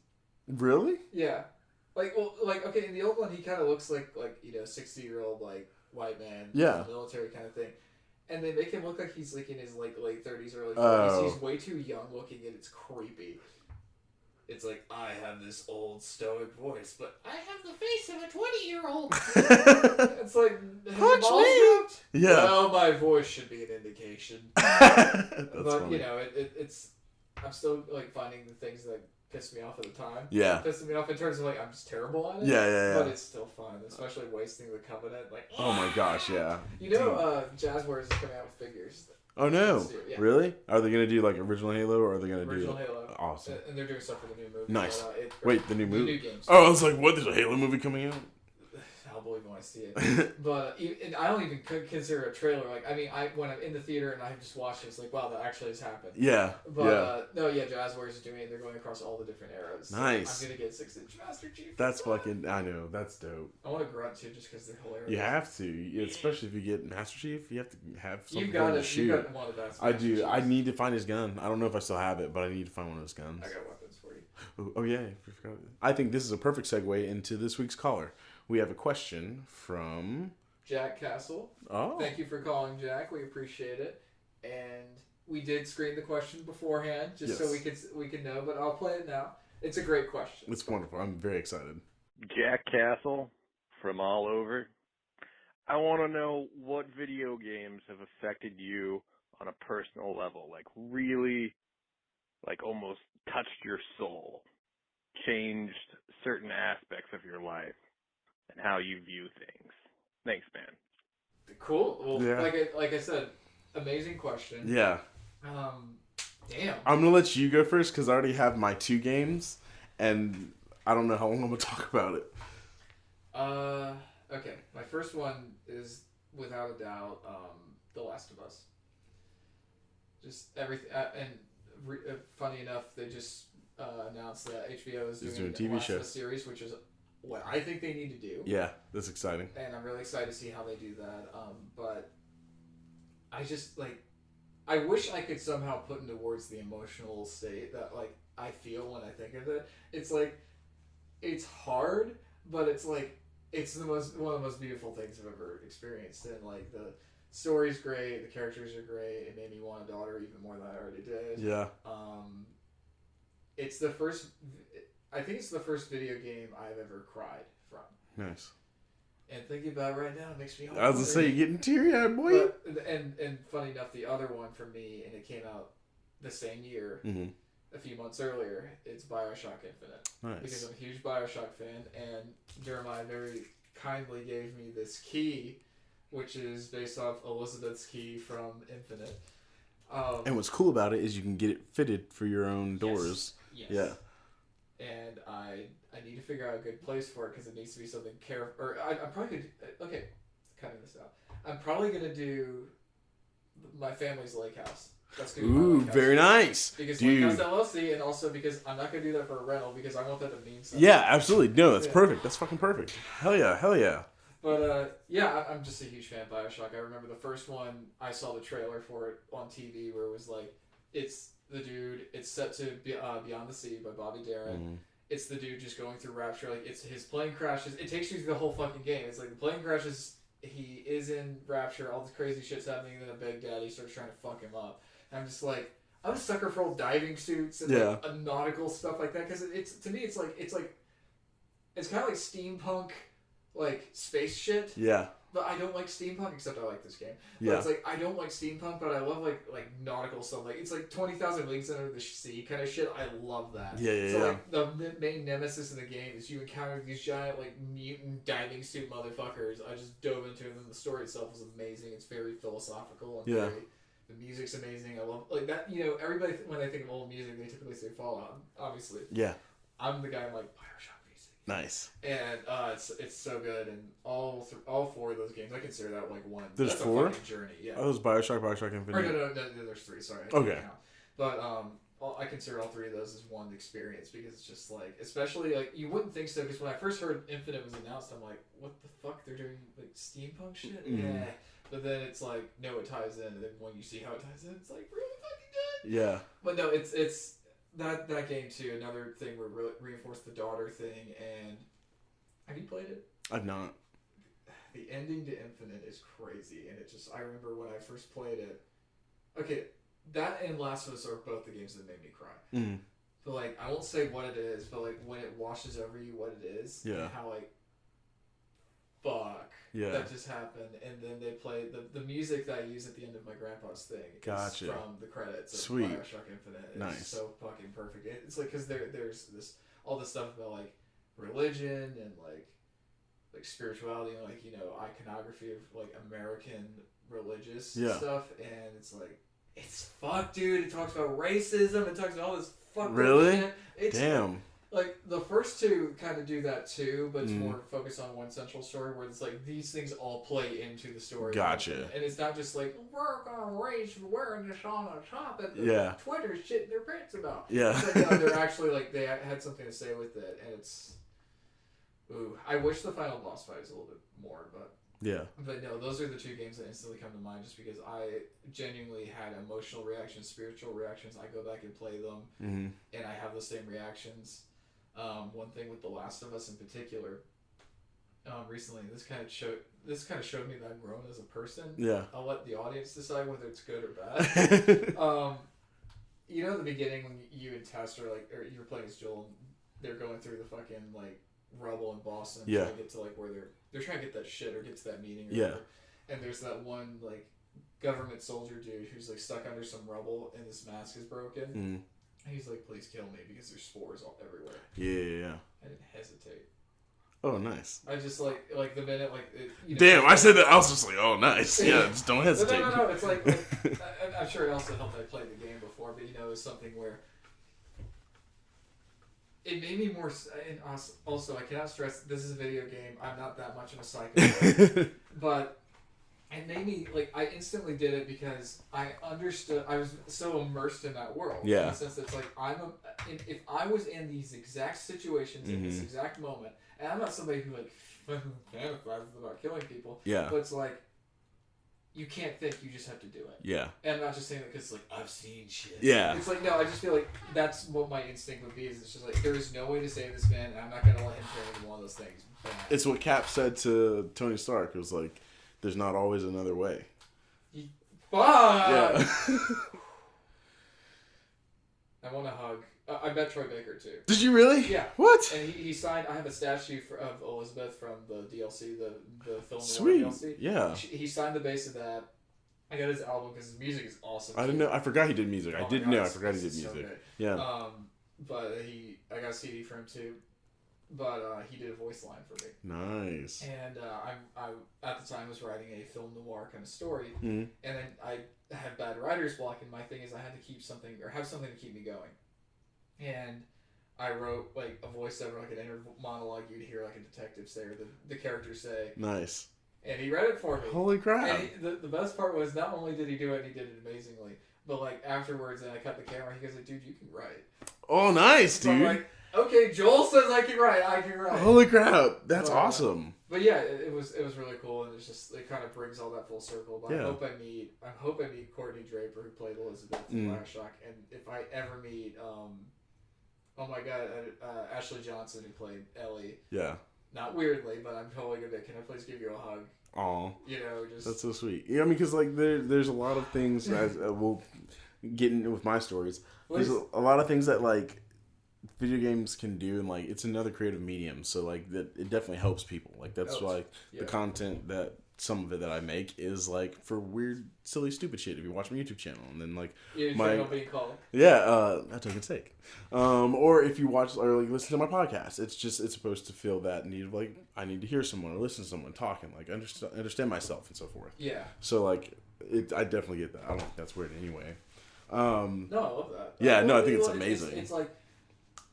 Really? Yeah. Okay, in the old one he kind of looks like 60-year-old like white man, military kind of thing, and they make him look like he's like in his late 30s, early 40s. Oh. He's way too young looking, and it's creepy. It's like, I have this old stoic voice, but I have the face of a 20-year-old. It's like, punch me! Yeah. Well, my voice should be an indication. That's but funny. It's. I'm still like finding the things that piss me off at the time. Yeah. Pissing me off in terms of like I'm just terrible at it. Yeah. But it's still fun, especially wasting the Covenant. Like, oh my gosh, yeah. Jazzwares is coming out with figures. Oh no! Yeah. Really? Are they gonna do like original Halo, or are they gonna original do Halo? Awesome. And they're doing stuff for the new movie. Nice. But, Wait, the new movie? New games. Oh, I was like, what? There's a Halo movie coming out? I'll believe when I see it. But and I don't even consider it a trailer. Like, I mean, when I'm in the theater and I just watch it, it's like, wow, that actually has happened. Yeah. But Jazzwares is doing it. They're going across all the different eras. Nice. So I'm gonna get 6-inch Master Chief. That's fucking. I know. That's dope. I want to grunt too, just because they're hilarious. You have to, especially if you get Master Chief. You have to have something to shoot. You got one of the best. I do. I need to find his gun. I don't know if I still have it, but I need to find one of his guns. I got weapons for you. Oh yeah, I forgot. I think this is a perfect segue into this week's caller. We have a question from Jack Castle. Oh. Thank you for calling, Jack. We appreciate it. And we did screen the question beforehand, just so we could know, but I'll play it now. It's a great question. It's wonderful. I'm very excited. Jack Castle from all over. I want to know what video games have affected you on a personal level, like really, like almost touched your soul, changed certain aspects of your life and how you view things. Thanks, man. Cool. Well, like I said, amazing question. Yeah. Damn. I'm gonna let you go first because I already have my 2 games, and I don't know how long I'm gonna talk about it. Okay. My first one is without a doubt, The Last of Us. Just everything, funny enough, they just announced that HBO is doing a TV Last show of Us series, which is what I think they need to do. Yeah, that's exciting. And I'm really excited to see how they do that. But I just I wish I could somehow put into words the emotional state that I feel when I think of it. It's it's hard, but it's it's one of the most beautiful things I've ever experienced. And the story's great, the characters are great. It made me want a daughter even more than I already did. Yeah. It's the first. I think it's the first video game I've ever cried from. Nice. And thinking about it right now, it makes me. I was gonna say, you're getting teary-eyed, boy. But, and funny enough, the other one for me, and it came out the same year, a few months earlier. It's Bioshock Infinite. Nice. Because I'm a huge Bioshock fan, and Jeremiah very kindly gave me this key, which is based off Elizabeth's key from Infinite. And what's cool about it is you can get it fitted for your own doors. Yes. Yeah. And I need to figure out a good place for it because it needs to be something Or I'm probably going to... Okay, cutting this out. I'm probably going to do my family's lake house. That's gonna be my lake house. Very nice. Because Lake House LLC, and also because I'm not going to do that for a rental because I want that to mean something. Yeah, absolutely. No, that's perfect. That's fucking perfect. Hell yeah. Hell yeah. But, yeah, I'm just a huge fan of Bioshock. I remember the first one, I saw the trailer for it on TV where it was it's the dude, it's set to Beyond the Sea by Bobby Darin. It's the dude just going through Rapture. It's his plane crashes. It takes you through the whole fucking game. It's the plane crashes, he is in Rapture, all this crazy shit's happening, and then a big daddy starts trying to fuck him up. And I'm just I'm a sucker for old diving suits and nautical stuff like that, because to me, it's kind of like steampunk, space shit. Yeah. But I don't like steampunk, except I like this game. But Yeah. it's I don't like steampunk, but I love nautical stuff. It's 20,000 Leagues Under the Sea kind of shit. I love that. Yeah. The main nemesis in the game is you encounter these giant mutant diving suit motherfuckers. I just dove into them. The story itself is amazing. It's very philosophical and the music's amazing. I love that. Everybody when they think of old music, they typically say Fallout. Obviously. Yeah. I'm the guy Bioshock. Nice. And it's so good, and all four of those games, I consider that one. There's that's four? A fucking journey, yeah. Oh, it was Bioshock Infinite. No, there's three. Sorry. Okay. But I consider all three of those as one experience because it's just especially you wouldn't think so because when I first heard Infinite was announced, I'm like, what the fuck? They're doing steampunk shit? Yeah. But then it's no, it ties in, and then when you see how it ties in, it's really fucking good. Yeah. But no, it's. That game too, another thing where reinforced the daughter thing, and have you played it? I've not. The ending to Infinite is crazy, and I remember when I first played it. Okay, that and Last of Us are both the games that made me cry. But I won't say what it is, but when it washes over you, what it is, and how fuck. Yeah. That just happened, and then they play the music that I use at the end of my grandpa's thing. Is from the credits of Bioshock Infinite. It's so fucking perfect. It's because there's all this stuff about religion and spirituality and iconography of American religious stuff, and it's fuck, dude. It talks about racism. It talks about all this fucking shit. It's, damn. The first two kind of do that too, but it's more focused on one central story where it's these things all play into the story. Gotcha. And it's not just we're gonna rage for wearing this on a top at the Twitter shit their pants about. Yeah. They're actually they had something to say with it, and it's. Ooh, I wish the final boss fight was a little bit more, but. Yeah. But no, those are the two games that instantly come to mind just because I genuinely had emotional reactions, spiritual reactions. I go back and play them, and I have the same reactions. One thing with The Last of Us in particular, recently, this kind of showed me that I've grown as a person. Yeah. I'll let the audience decide whether it's good or bad. At the beginning when you and Tess are or you're playing as Joel, and they're going through the fucking rubble in Boston, trying to get to where they're trying to get that shit or get to that meeting. Or whatever. And there's that one government soldier dude who's stuck under some rubble and his mask is broken. And he's please kill me because there's spores all everywhere. Yeah. I didn't hesitate. Oh, nice. I just the minute damn, I said that I was just oh, nice. Yeah, just don't hesitate. No. It's I'm sure it also helped I played the game before, but it was something where it made me more. And also, I cannot stress this is a video game. I'm not that much of a psycho, but it made me like I instantly did it because I understood. I was so immersed in that world. Yeah. In the sense that it's like if I was in these exact situations in this exact moment, and I'm not somebody who like fantasizes about killing people. Yeah. But it's like you can't think, you just have to do it. Yeah. And I'm not just saying that because like I've seen shit. Yeah. It's like no, I just feel like that's what my instinct would be. Is it's just like there is no way to save this man, and I'm not gonna let him turn into one of those things. Bam. It's what Cap said to Tony Stark. It was like, "There's not always another way." Fuck. Yeah. I want to hug. I met Troy Baker too. Did you really? Yeah. What? And he signed. I have a statue of Elizabeth from the DLC, the film Sweet. noir DLC. Yeah. He signed the bass of that. I got his album because his music is awesome. I didn't know. I forgot he did music. Oh I didn't know. I forgot he did so music. good. Yeah. But I got a CD for him too. But he did a voice line for me. Nice. And I at the time was writing a film noir kind of story, Mm-hmm. and then I had bad writer's block, and my thing is I had to keep something or have something to keep me going, and I wrote like a voiceover, like an inner monologue you'd hear like a detective say or the characters say. Nice. And he read it for me. Holy crap! And the best part was not only did he do it, and he did it amazingly, but like afterwards, and I cut the camera, he goes like, "Dude, you can write." Oh, nice, So dude. I'm like, okay, Joel says I can write. I can write. Holy crap! That's awesome. But yeah, it was really cool, and it's just it kind of brings all that full circle. But Yeah. I hope I meet Courtney Draper, who played Elizabeth in Bioshock, and if I ever meet oh my god, Ashley Johnson, who played Ellie. Yeah. Not weirdly, but I'm totally gonna. Can I please give you a hug? Aw. You know, just That's so sweet. Yeah, I mean, because like there's a lot of things as we'll get into with my stories. There's a lot of things that like video games can do, and like it's another creative medium, so like that it definitely helps people. Like that's why the content that some of it that I make is like for weird, silly, stupid shit. If you watch my YouTube channel, and then like your channel being called I took a take. Or if you watch or like listen to my podcast, it's supposed to feel that need of like I need to hear someone or listen to someone talking, like understand myself and so forth. Yeah. So like I definitely get that. I don't think that's weird anyway. No, I love that. Yeah, no, I think it's amazing. It's like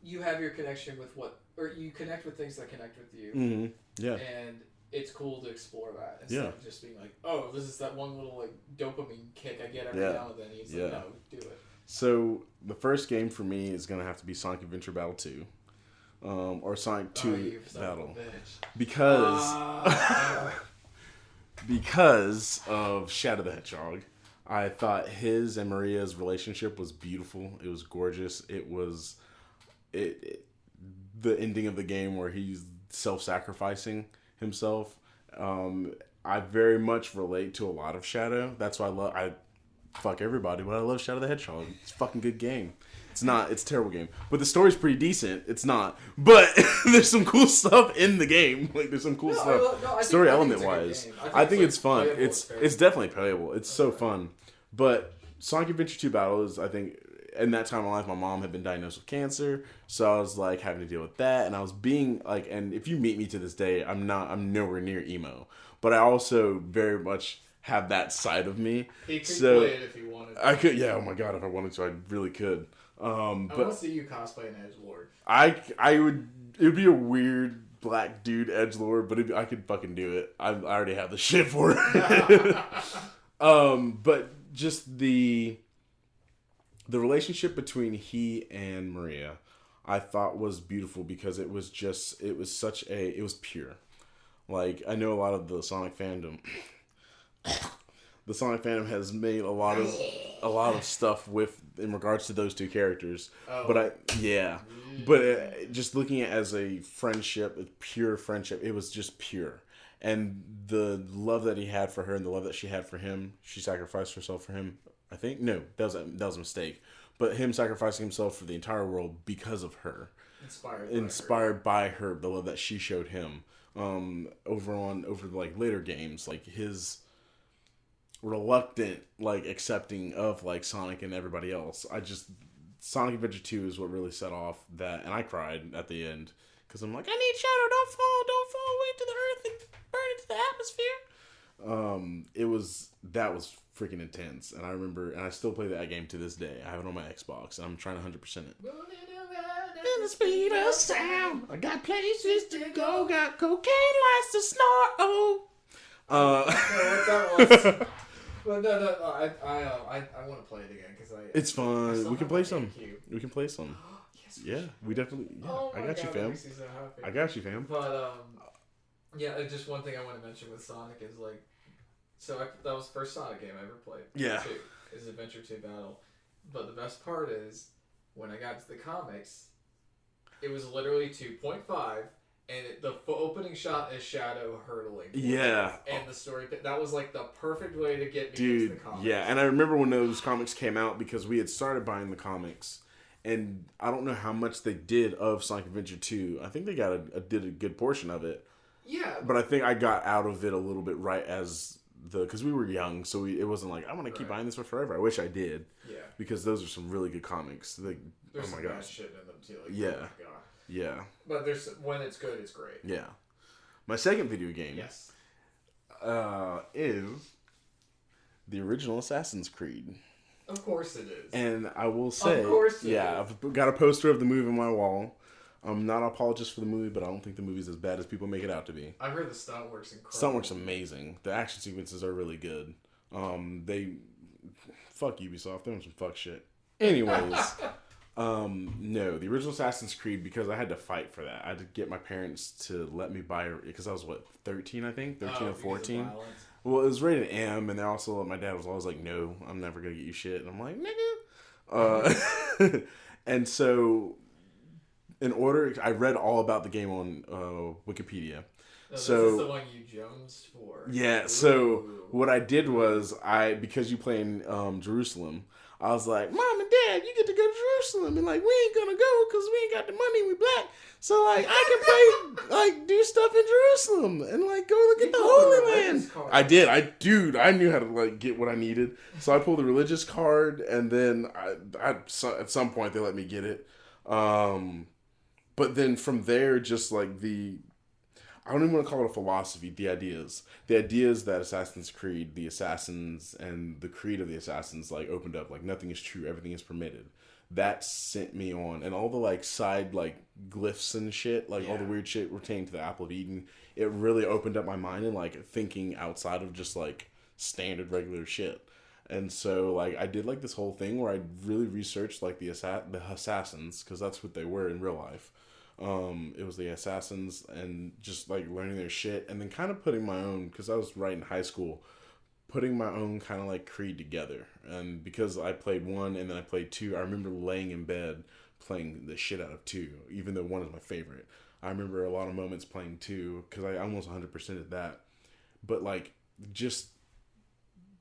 you have your connection with or you connect with things that connect with you. Mm-hmm. Yeah. And it's cool to explore that instead of just being like, oh, this is that one little like dopamine kick I get every now and then. He's like, no, do it. So the first game for me is gonna have to be Sonic Adventure Battle 2, or Sonic 2 Battle, because of Shadow the Hedgehog. I thought his and Maria's relationship was beautiful. It was gorgeous. It was the ending of the game where he's self-sacrificing himself. I very much relate to a lot of Shadow. That's why I fuck everybody, but I love Shadow the Hedgehog. It's a fucking good game. It's a terrible game. But the story's pretty decent. It's not. But there's some cool stuff in the game. Like there's some cool stuff. Story element wise. I think it's fun. It's definitely playable. It's so fun. But Sonic Adventure 2 Battle is, I think, in that time of life, my mom had been diagnosed with cancer, so I was like having to deal with that, and I was being like, and if you meet me to this day, I'm nowhere near emo, but I also very much have that side of me. He could play it if he wanted to. I could, yeah. Oh my god, if I wanted to, I really could. I want to see you cosplay an edgelord. I would. It would be a weird black dude edgelord, but I could fucking do it. I already have the shit for it. But just the relationship between he and Maria, I thought was beautiful because it was pure. Like, I know a lot of the Sonic fandom. The Sonic fandom has made a lot of stuff in regards to those two characters. But just looking at it as a friendship, a pure friendship, it was just pure. And the love that he had for her and the love that she had for him, she sacrificed herself for him. I think that was a mistake. But him sacrificing himself for the entire world because of her, inspired by her, the love that she showed him. Over like later games, like his reluctant like accepting of like Sonic and everybody else. Sonic Adventure 2 is what really set off that, and I cried at the end because I'm like, I need Shadow, don't fall away to the earth and burn into the atmosphere. That was freaking intense, and I remember, and I still play that game to this day. I have it on my Xbox, and I'm trying to 100% it. In the speed of sound, I got places to go, got cocaine lights to snort. Oh, what that But no, I want to play it again because It's I fun. still We can have play my some. GameCube. We can play some. Yes, Yeah, we definitely. Yeah, Oh I my got you, God, fam. that makes me so happy. I got you, fam. But yeah, just one thing I want to mention with Sonic is like, that was the first Sonic game I ever played. Yeah. Is Adventure 2 Battle. But the best part is when I got to the comics, it was literally 2.5. And the opening shot is Shadow hurtling. Yeah. And the story, that was like the perfect way to get me Dude, into the comics. yeah. And I remember when those comics came out because we had started buying the comics. And I don't know how much they did of Sonic Adventure 2. I think they did a good portion of it. Yeah. But I think I got out of it a little bit right as because we were young. So it wasn't like, I want to keep buying this for forever. I wish I did. Yeah. Because those are some really good comics. There's oh my some gosh. bad shit in them too. Like, Yeah. Oh my God. Yeah. But when it's good, it's great. Yeah. My second video game Yes. is the original Assassin's Creed. Of course it is. And I will say, Of course it is. I've got a poster of the movie on my wall. I'm not an apologist for the movie, but I don't think the movie's as bad as people make it out to be. I heard the stunt work's incredible. Stunt work's amazing. The action sequences are really good. Fuck Ubisoft. They're doing some fuck shit. Anyways, no, the original Assassin's Creed, because I had to fight for that. I had to get my parents to let me buy it because I was 13, I think, 13 or 14. Well, it was rated M, and my dad was always like, "No, I'm never gonna get you shit." And I'm like, "Nigga," and so I read all about the game on Wikipedia. No, So this is the one you jonesed for. Yeah, so what I did was because you play in Jerusalem, I was like, Mom and Dad, you get to go to Jerusalem, and like we ain't gonna go because we ain't got the money, we black, so like I can play like do stuff in Jerusalem and like go look at the Holy Land. I did, I knew how to like get what I needed, so I pulled the religious card, and then at some point they let me get it, but then from there just like I don't even want to call it a philosophy. The ideas that Assassin's Creed, the assassins, and the creed of the assassins like opened up. Like nothing is true, everything is permitted. That sent me on, and all the like side like glyphs and shit, like all the weird shit pertaining to the Apple of Eden. It really opened up my mind and like thinking outside of just like standard regular shit. And so like I did like this whole thing where I really researched like the assassins, because that's what they were in real life. It was the assassins, and just like learning their shit, and then kind of putting my own, because I was right in high school, putting my own kind of like creed together. And because I played 1 and then I played 2, I remember laying in bed playing the shit out of 2, even though 1 is my favorite. I remember a lot of moments playing 2 because I almost 100%ed that. But like just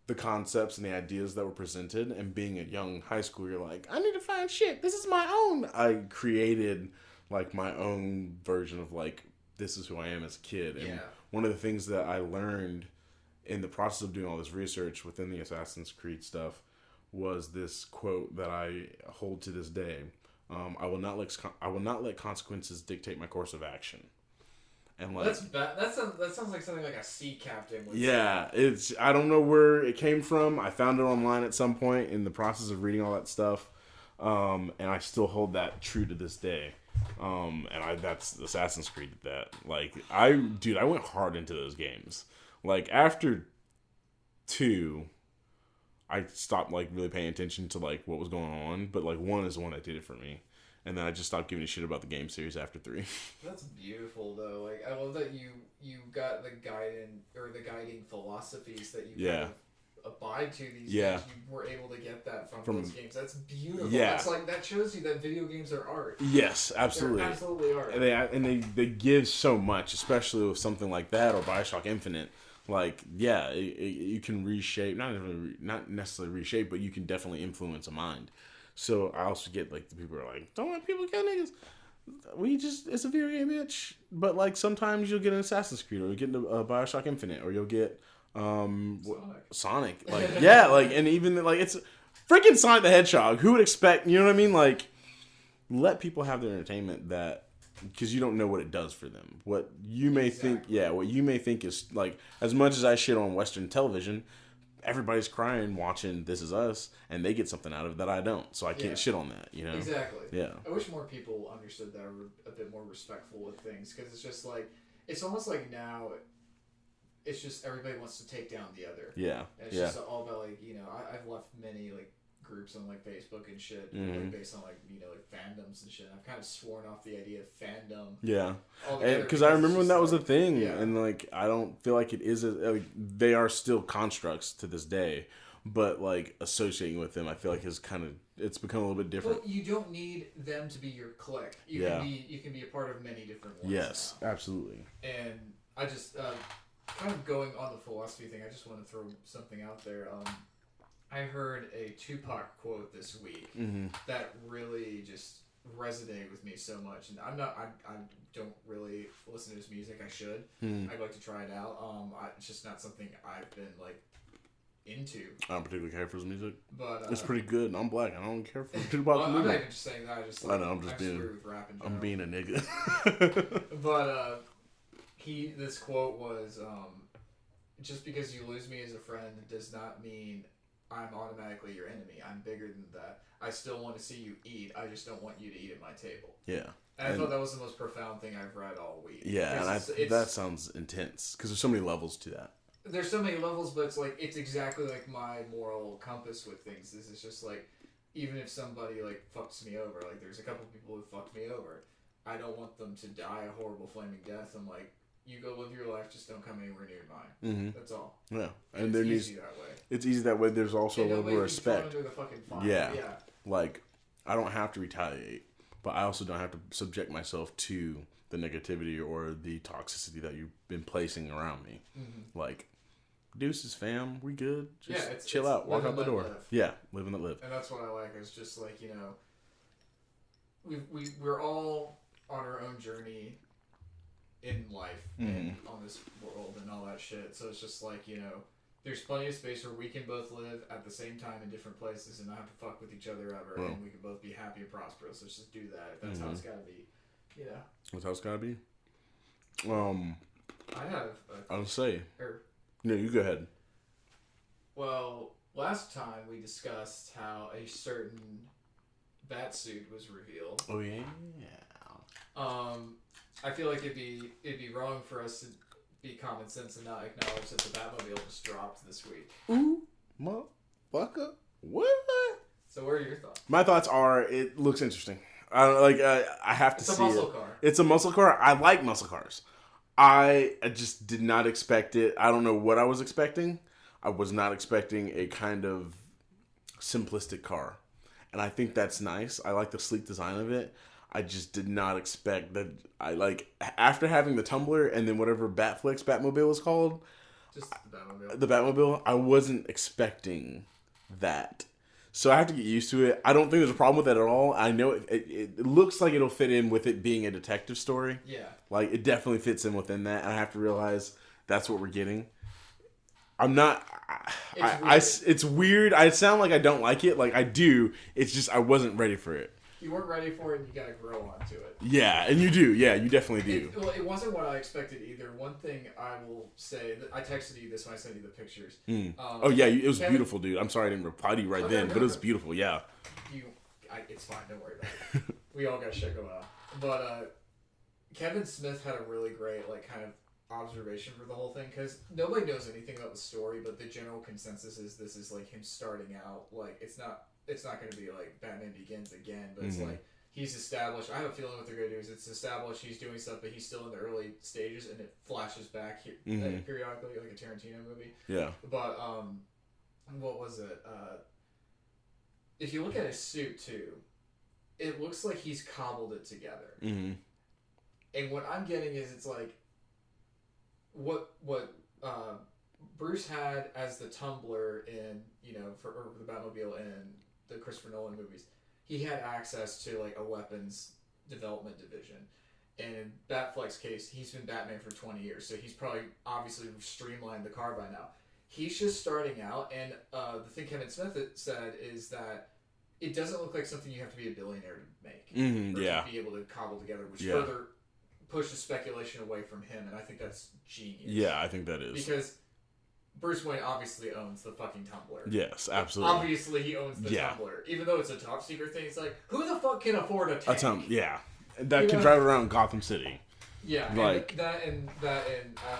the concepts and the ideas that were presented, and being a young high school, you're like, I need to find shit. This is my own. I created like my own version of like, this is who I am as a kid. And one of the things that I learned in the process of doing all this research within the Assassin's Creed stuff was this quote that I hold to this day. I will not let consequences dictate my course of action. And like, that sounds like something like a sea captain would say. I don't know where it came from. I found it online at some point in the process of reading all that stuff. And I still hold that true to this day. That's Assassin's Creed that. Like, I went hard into those games. Like, after 2, I stopped, like, really paying attention to, like, what was going on. But, like, 1 is the one that did it for me. And then I just stopped giving a shit about the game series after 3. That's beautiful, though. Like, I love that you got the guiding philosophies that you kind of abide to these games. You were able to get that from those games. That's beautiful. Yeah. That's like, that shows you that video games are art. Yes, absolutely. They're absolutely art. And they give so much, especially with something like that or Bioshock Infinite. Like, you can reshape, not necessarily reshape, but you can definitely influence a mind. So I also get like the people are like, don't let people kill niggas. It's a video game, bitch. But like sometimes you'll get an Assassin's Creed, or you'll get a Bioshock Infinite, or you'll get Sonic. Like, and even like it's freaking Sonic the Hedgehog. Who would expect? You know what I mean? Like, let people have their entertainment, that because you don't know what it does for them. What you may think is like, as much as I shit on Western television, everybody's crying watching This Is Us, and they get something out of it that I don't. So I can't shit on that, you know? Exactly. Yeah. I wish more people understood that, were a bit more respectful with things, because it's just like, it's almost like now, it's just everybody wants to take down the other. Yeah. And it's just all about like, you know, I've left many like groups on like Facebook and shit, like, based on like, you know, like fandoms and shit. I've kind of sworn off the idea of fandom. Yeah. Because I remember when that was a thing, yeah. and like I don't feel like it is. Like, they are still constructs to this day, but like associating with them, I feel like it's become a little bit different. Well, you don't need them to be your clique. You can be a part of many different ones. Yes, now. Absolutely. And I just kind of going on the philosophy thing. I just want to throw something out there. I heard a Tupac quote this week that really just resonated with me so much. And I don't really listen to his music. I should. I'd like to try it out. It's just not something I've been like into. I don't particularly care for his music, but it's pretty good. I'm black. I don't care for Tupac music. I'm not even just saying that. I know. I'm being a nigga. But this quote was, just because you lose me as a friend does not mean I'm automatically your enemy. I'm bigger than that. I still want to see you eat. I just don't want you to eat at my table. Yeah. And I thought that was the most profound thing I've read all week. Yeah, and that sounds intense because there's so many levels to that. There's so many levels, but it's exactly like my moral compass with things. This is just like, even if somebody like fucks me over, like there's a couple people who fucked me over, I don't want them to die a horrible flaming death. I'm like, you go live your life, just don't come anywhere near mine. That's all. Yeah, and it's easy that way. It's easy that way. There's also a level of respect. Under the fucking fire. Yeah, like I don't have to retaliate, but I also don't have to subject myself to the negativity or the toxicity that you've been placing around me. Like, deuces, fam, we good. Just chill out, walk out the door. Yeah, live and let live. And that's what I like. It's just like, you know, we're all on our own journey in life and on this world and all that shit. So it's just like, you know, there's plenty of space where we can both live at the same time in different places and not have to fuck with each other ever, and we can both be happy and prosperous. Let's just do that. If that's how it's gotta be, you know. That's how it's gotta be. I'll say. No, you go ahead. Well, last time we discussed how a certain Batsuit was revealed. Oh yeah. I feel like it'd be wrong for us to be common sense and not acknowledge that the Batmobile just dropped this week. Ooh, motherfucker! What? So, what are your thoughts? My thoughts are, it looks interesting. I don't like. I have to see it. It's a muscle car. It's a muscle car. I like muscle cars. I just did not expect it. I don't know what I was expecting. I was not expecting a kind of simplistic car, and I think that's nice. I like the sleek design of it. I just did not expect that. I like, after having the Tumbler and then whatever Batmobile is called. Just the Batmobile. The Batmobile. I wasn't expecting that. So I have to get used to it. I don't think there's a problem with it at all. I know it looks like it'll fit in with it being a detective story. Yeah. Like, it definitely fits in within that. And I have to realize that's what we're getting. I'm not... It's weird. I sound like I don't like it. Like, I do. It's just I wasn't ready for it. You weren't ready for it, and you gotta grow onto it. Yeah, and you do. Yeah, you definitely do. It wasn't what I expected either. One thing I will say, that I texted you this when I sent you the pictures. Oh yeah, it was beautiful, dude. I'm sorry I didn't reply to you right then, but it was beautiful. Yeah. It's fine. Don't worry about it. We all got shit going on. But Kevin Smith had a really great kind of observation for the whole thing, because nobody knows anything about the story, but the general consensus is this is like him starting out. Like, it's not going to be like Batman Begins again, but it's like he's established. I have a feeling what they're going to do is it's established he's doing stuff, but he's still in the early stages, and it flashes back here, periodically, like a Tarantino movie. Yeah. But what was it? If you look at his suit too, it looks like he's cobbled it together. And what I'm getting is it's like what Bruce had as the Tumbler in for the Batmobile in the Christopher Nolan movies. He had access to like a weapons development division. And in Batfleck's case, he's been Batman for 20 years, so he's probably obviously streamlined the car by now. He's just starting out, and the thing Kevin Smith said is that it doesn't look like something you have to be a billionaire to make. To be able to cobble together, which further pushes speculation away from him, and I think that's genius. Yeah, I think that is. Because Bruce Wayne obviously owns the fucking Tumbler. Yes, absolutely. Obviously he owns the Tumbler. Even though it's a top secret thing, it's like, who the fuck can afford a tank? That can drive around Gotham City. Yeah, Like and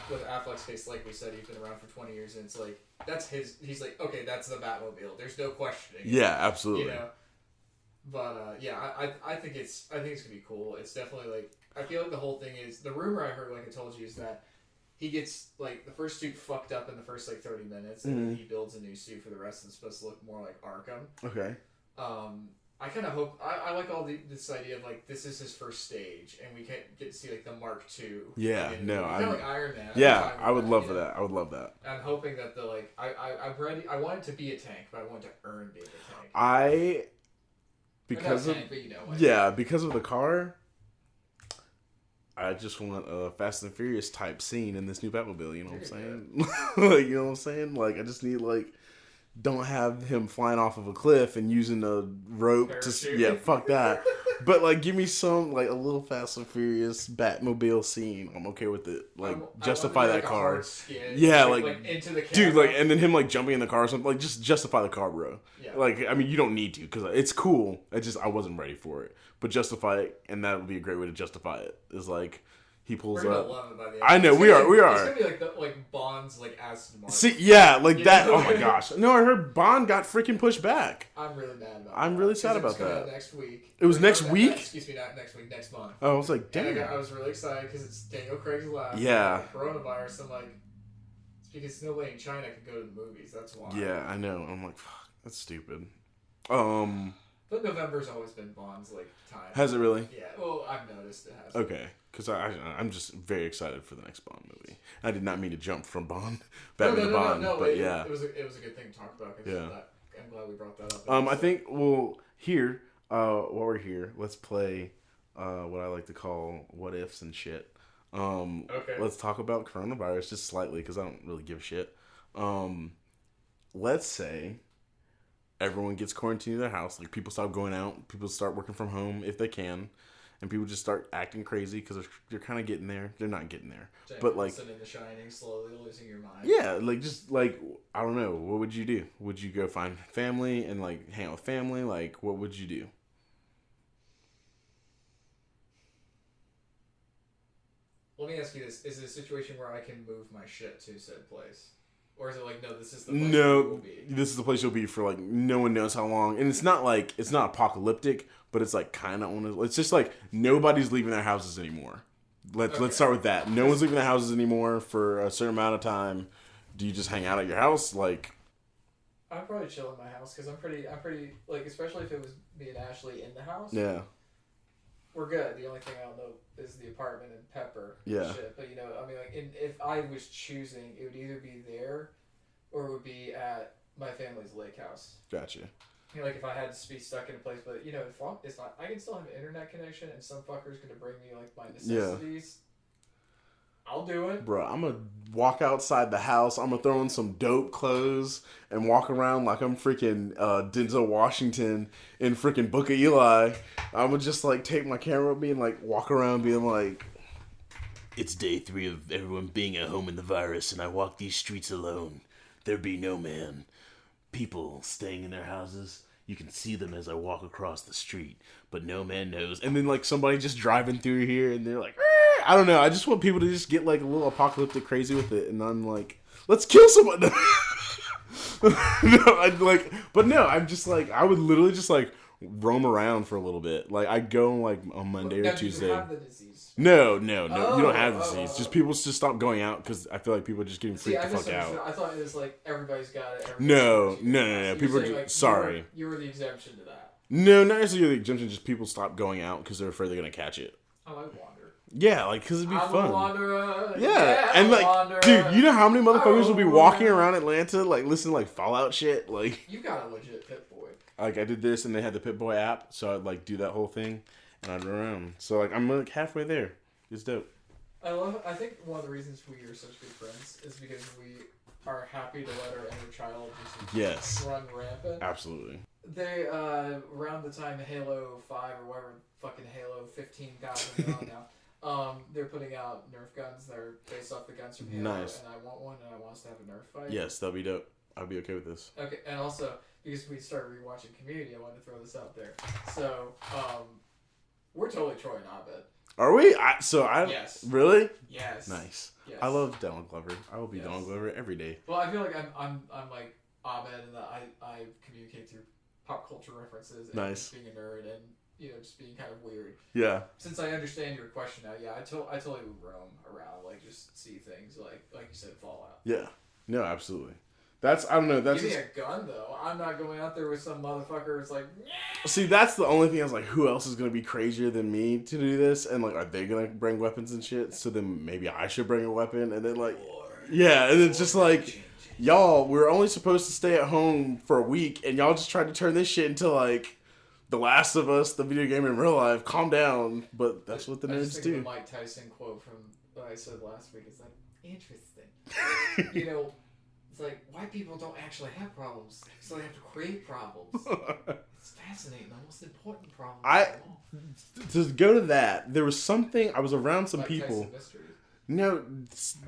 with Affleck's case, like we said, he's been around for 20 years, and it's like that's his. He's like, okay, that's the Batmobile. There's no questioning. Yeah, absolutely. You know, but yeah, I think it's gonna be cool. It's definitely like I feel like the whole thing is the rumor I heard, like I told you, is that he gets like the first suit fucked up in the first like 30 minutes, and then he builds a new suit for the rest, and it's supposed to look more like Arkham. Okay. I kind of hope I like all this idea of like this is his first stage, and we can't get to see like the Mark II. Yeah, no, kind of like Iron Man. Yeah, I would love that. I would love that. I'm hoping that the like I'm ready. I want it to be a tank, but I want it to earn being a tank. Because of because of the car. I just want a Fast and Furious type scene in this new Batmobile. You know what I'm saying? Like, you know what I'm saying? Like, I just need like. Don't have him flying off of a cliff and using a rope Parachute. to... Yeah, fuck that. But, like, give me some, like, a little Fast and Furious Batmobile scene. I'm okay with it. Like, justify that car. Yeah, like into the camera. Dude, like, and then him, like, jumping in the car or something. Like, just justify the car, bro. Yeah. Like, I mean, you don't need to, because it's cool. I wasn't ready for it. But justify it, and that would be a great way to justify it. Is like... He pulls up. I know we are. It's gonna be like Bond's like Aston Martin. See, yeah, like that. Oh my gosh! No, I heard Bond got freaking pushed back. I'm really mad about. I'm really sad about that. Next week. It was next week. Excuse me, not next week. Next month. Oh, I was like, damn. I was really excited because it's Daniel Craig's last. Yeah. Coronavirus. I'm like, it's because nobody in China could go to the movies. That's why. Yeah, I know. I'm like, fuck, that's stupid. But November's always been Bond's like time. Has it really? Yeah. Well, I've noticed it has. Okay. Because I'm just very excited for the next Bond movie. I did not mean to jump from Bond back to Bond, but yeah, it was a good thing to talk about. Yeah, I'm glad we brought that up. I think here while we're here, let's play what I like to call what ifs and shit. Okay. Let's talk about coronavirus just slightly because I don't really give a shit. Let's say everyone gets quarantined in their house, like people stop going out, people start working from home if they can. And people just start acting crazy because they're kind of getting there. They're not getting there. But like... in The Shining, slowly losing your mind. Yeah, like just like, I don't know. What would you do? Would you go find family and like hang out with family? Like, what would you do? Let me ask you this. Is it a situation where I can move my shit to said place? Or is it like, no, this is the place you will be? This is the place you'll be for like no one knows how long. And it's not apocalyptic, but it's like kind of it's just like nobody's leaving their houses anymore. Let's start with that. No one's leaving their houses anymore for a certain amount of time. Do you just hang out at your house? Like, I'd probably chill in my house because I'm pretty like, especially if it was me and Ashley in the house. Yeah. We're good. The only thing I don't know is the apartment and Pepper. Yeah. And shit. But you know, I mean, like, if I was choosing, it would either be there, or it would be at my family's lake house. Gotcha. You know, like if I had to be stuck in a place, but you know, it's not. I can still have an internet connection, and some fucker's gonna bring me like my necessities. Yeah. I'll do it. Bro, I'm going to walk outside the house. I'm going to throw in some dope clothes and walk around like I'm freaking Denzel Washington in freaking Book of Eli. I'm going to just like take my camera with me and like walk around being like, it's day 3 of everyone being at home in the virus and I walk these streets alone. There be no man. People staying in their houses. You can see them as I walk across the street, but no man knows. And then like somebody just driving through here and they're like, I don't know. I just want people to just get like a little apocalyptic crazy with it, and I'm like, let's kill someone. No, I'm just like, I would literally just like roam around for a little bit. Like I go like on Monday or Tuesday. You have the disease? No, you don't have the disease. Just people just stop going out because I feel like people are just getting freaked the fuck out. I thought it was like everybody's got it. No. People are just like, sorry. You were the exemption to that. No, not necessarily the exemption. Just people stop going out because they're afraid they're gonna catch it. Oh, I wander. Yeah, like, because it'd be fun. I'm a wanderer. Yeah, and like, dude, you know how many motherfuckers will be walking around Atlanta, like, listening to, like, Fallout shit? Like, you got a legit Pip-Boy. Like, I did this, and they had the Pip-Boy app, so I'd, like, do that whole thing, and I'd run around. So, like, I'm, like, halfway there. It's dope. I think one of the reasons we are such good friends is because we are happy to let our inner child just run rampant. Absolutely. They, around the time Halo 5 or whatever fucking Halo 15 got out now, they're putting out Nerf guns that are based off the guns from Halo, and I want one, and I want us to have a Nerf fight. Yes, that'd be dope. I'd be okay with this. Okay, and also, because we started rewatching Community, I wanted to throw this out there. So, we're totally Troy and Abed. Are we? Yes. Really? Yes. Nice. Yes. I love Donald Glover. I will be Donald Glover every day. Well, I feel like I'm like Abed in that I communicate through pop culture references and Nice. just being a nerd and just being kind of weird. Yeah. Since I understand your question now, I totally would roam around, like just see things like you said, Fallout. Yeah. No, absolutely. I don't know. That's give me a gun though. I'm not going out there with some motherfucker who's like. See, that's the only thing. I was like, who else is gonna be crazier than me to do this? And like, are they gonna bring weapons and shit? So then maybe I should bring a weapon. And then like, yeah, and it's just like, y'all, we're only supposed to stay at home for a week, and y'all just tried to turn this shit into like The Last of Us, the video game in real life. Calm down. But that's what the nerds do. The Mike Tyson quote from what I said last week is like interesting. It's like white people don't actually have problems, so they have to create problems. It's fascinating. The most important problem. To go to that, there was something. I was around some Mike people. Tyson No,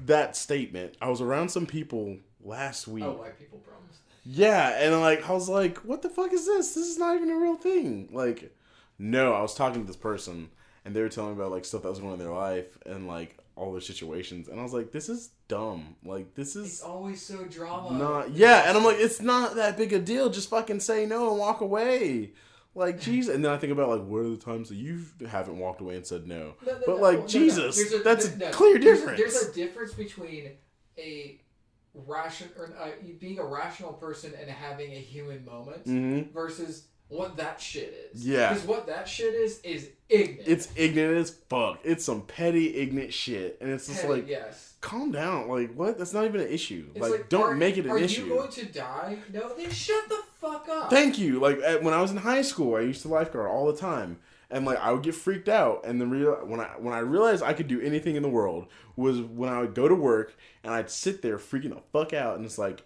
that statement. I was around some people last week. Oh, white people problems. Yeah, and I was like, what the fuck is this? This is not even a real thing. Like, no, I was talking to this person, and they were telling me about like stuff that was going on in their life and like all their situations, and I was like, this is dumb. Like, this is. It's always so drama. And I'm like, it's not that big a deal. Just fucking say no and walk away. Like, Jesus. And then I think about, like, what are the times that you haven't walked away and said no? Jesus, that's a clear difference. There's a difference between a being a rational person and having a human moment versus what that shit is. Yeah. Because what that shit is ignorant. It's ignorant as fuck. It's some petty, ignorant shit. And it's just like, calm down. Like, what? That's not even an issue. Like, don't make it an issue. Are you going to die? No, then shut the fuck up. Thank you. Like, when I was in high school, I used to lifeguard all the time. And, like, I would get freaked out. And then when I realized I could do anything in the world was when I would go to work and I'd sit there freaking the fuck out. And it's like,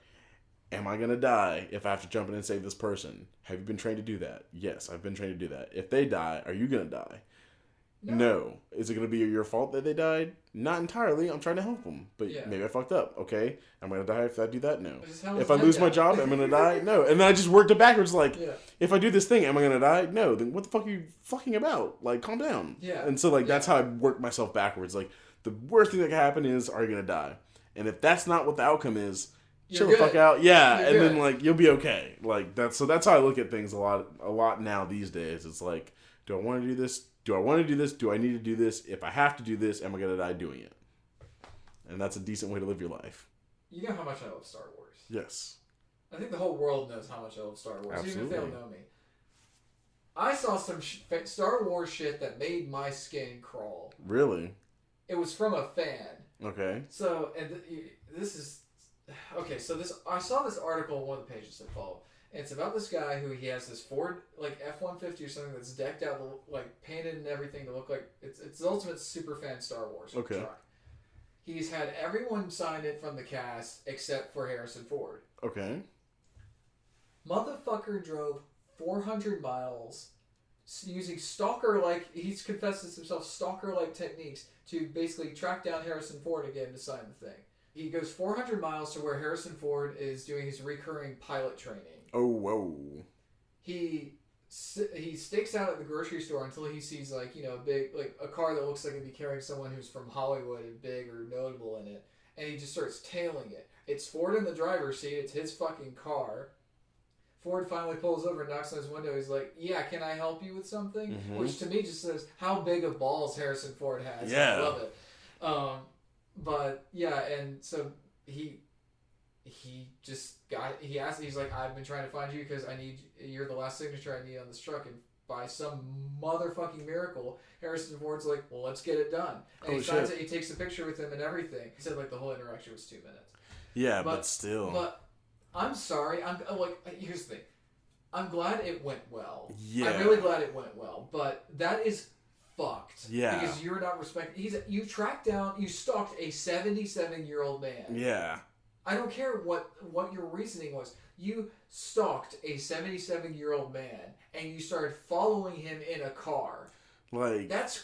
am I going to die if I have to jump in and save this person? Have you been trained to do that? Yes, I've been trained to do that. If they die, are you going to die? No. Is it going to be your fault that they died? Not entirely. I'm trying to help them. But maybe I fucked up. Okay. I'm going to die if I do that? No. If I lose my job, I'm going to die? No. And then I just worked it backwards. Like, if I do this thing, am I going to die? No. Then what the fuck are you fucking about? Like, calm down. Yeah. And so, like, that's how I worked myself backwards. Like, the worst thing that can happen is, are you going to die? And if that's not what the outcome is, chill the fuck out. Yeah. And then, like, you'll be okay. Like, that's how I look at things a lot now these days. It's like, do I want to do this? Do I want to do this? Do I need to do this? If I have to do this, am I going to die doing it? And that's a decent way to live your life. You know how much I love Star Wars. Yes. I think the whole world knows how much I love Star Wars, Absolutely. even if they don't know me. I saw some Star Wars shit that made my skin crawl. Really? It was from a fan. Okay. So, and this is... Okay, so I saw this article on one of the pages that follow. And it's about this guy who he has this Ford like F-150 or something that's decked out, like painted and everything to look like it's the ultimate superfan Star Wars truck. He's had everyone sign it from the cast except for Harrison Ford. Okay. Motherfucker drove 400 miles using he's confessed this himself, stalker-like techniques to basically track down Harrison Ford again to sign the thing. He goes 400 miles to where Harrison Ford is doing his recurring pilot training. Oh, whoa. He stakes out at the grocery store until he sees a big a car that looks like it'd be carrying someone who's from Hollywood and big or notable in it, and he just starts tailing it. It's Ford in the driver's seat. It's his fucking car. Ford finally pulls over and knocks on his window. He's like, "Yeah, can I help you with something?" Mm-hmm. Which to me just says how big of balls Harrison Ford has. Yeah, I love it. But yeah, and so he asked, he's like, "I've been trying to find you because you're the last signature I need on this truck." And by some motherfucking miracle, Harrison Ford's like, "Well, let's get it done." And he signs it, he takes a picture with him and everything. He said like the whole interaction was 2 minutes. Yeah, but still. But I'm sorry. Here's the thing. I'm glad it went well. Yeah. I'm really glad it went well. But that is fucked. Yeah. Because you're not respecting. You stalked a 77-year-old man. Yeah. I don't care what your reasoning was. You stalked a 77-year-old man and you started following him in a car. Like that's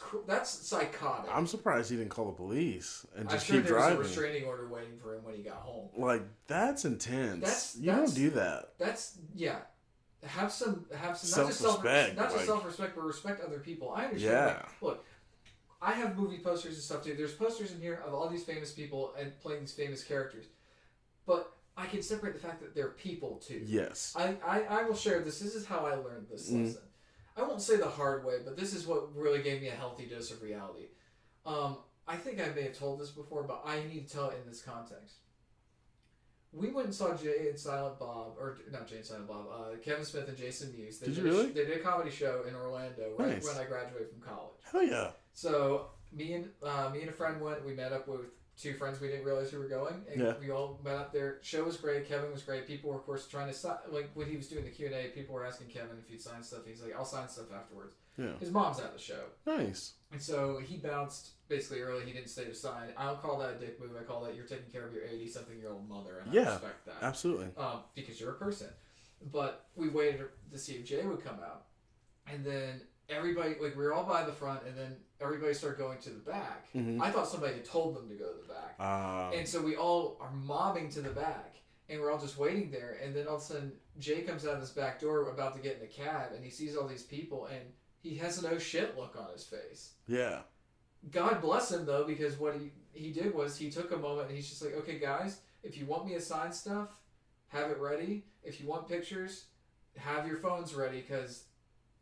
psychotic. I'm surprised he didn't call the police and just keep driving. There was a restraining order waiting for him when he got home. Like that's intense. You don't do that. That's Have some self-respect. Not just self-respect, but respect other people. I understand. Yeah. Look, I have movie posters and stuff too. There's posters in here of all these famous people and playing these famous characters. But I can separate the fact that they're people too. Yes. I will share this. This is how I learned this lesson. I won't say the hard way, but this is what really gave me a healthy dose of reality. I think I may have told this before, but I need to tell it in this context. We went and saw Jay and Silent Bob, or not Jay and Silent Bob, Kevin Smith and Jason Mewes. Did you really? They did a comedy show in Orlando right Nice. when I graduated from college. Hell yeah. So me and a friend went. We met up with two friends we didn't realize who were going, and we all met up there. Show was great. Kevin was great. People were, of course, trying to like when he was doing the Q&A. People were asking Kevin if he'd sign stuff. He's like, "I'll sign stuff afterwards." Yeah. His mom's at the show. Nice. And so he bounced basically early. He didn't stay to sign. I don't call that a dick move. I call that you're taking care of your 80-something-year-old mother, and I respect that. Absolutely. Because you're a person. But we waited to see if Jay would come out, and then everybody, like, we were all by the front, and then everybody started going to the back. I thought somebody had told them to go to the back, and so we all are mobbing to the back, and we're all just waiting there. And then all of a sudden, Jay comes out of this back door about to get in a cab, and he sees all these people, and he has an oh shit look on his face. Yeah. God bless him, though, because what he did was he took a moment and he's just like, okay, guys, if you want me to sign stuff, have it ready. If you want pictures, have your phones ready, because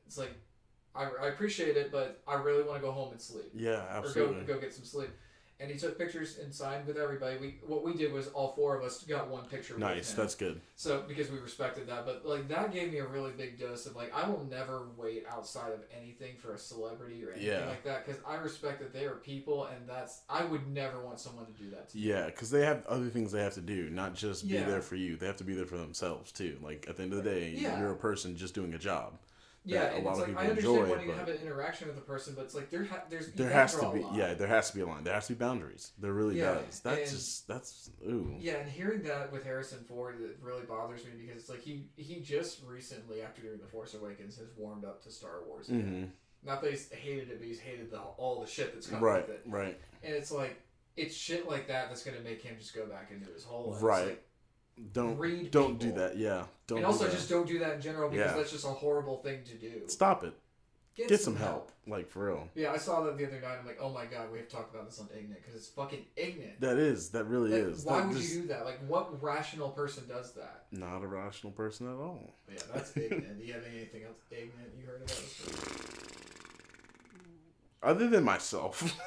it's like, I appreciate it, but I really want to go home and sleep. Yeah, absolutely. Or go get some sleep. And he took pictures and signed with everybody. What we did was all four of us got one picture with him. Nice, that's good. So, because we respected that. But, like, that gave me a really big dose of, like, I will never wait outside of anything for a celebrity or anything like that. Because I respect that they are people, and I would never want someone to do that to me. Yeah, because they have other things they have to do, not just be there for you. They have to be there for themselves, too. Like, at the end of the day, you're a person just doing a job. Yeah, and it's like, I understand wanting to have an interaction with a person, but it's like, there has to be, there has to be a line. There has to be boundaries. There really does. That's ooh. Yeah, and hearing that with Harrison Ford, it really bothers me, because it's like, he just recently, after doing The Force Awakens, has warmed up to Star Wars again. Not that he's hated it, but he's hated all the shit that's come with it. Right. And it's like, it's shit like that's going to make him just go back into his hole. Right. Don't do that. Yeah. Don't. And also just don't do that in general, because that's just a horrible thing to do. Stop it. Get some help. Like, for real. Yeah, I saw that the other night. I'm like, oh my god, we have to talk about this on Ignorant, because it's fucking ignorant. That really is. Why would you do that? Like, what rational person does that? Not a rational person at all. Yeah, that's ignorant. Do you have anything else ignorant you heard about this? Other than myself,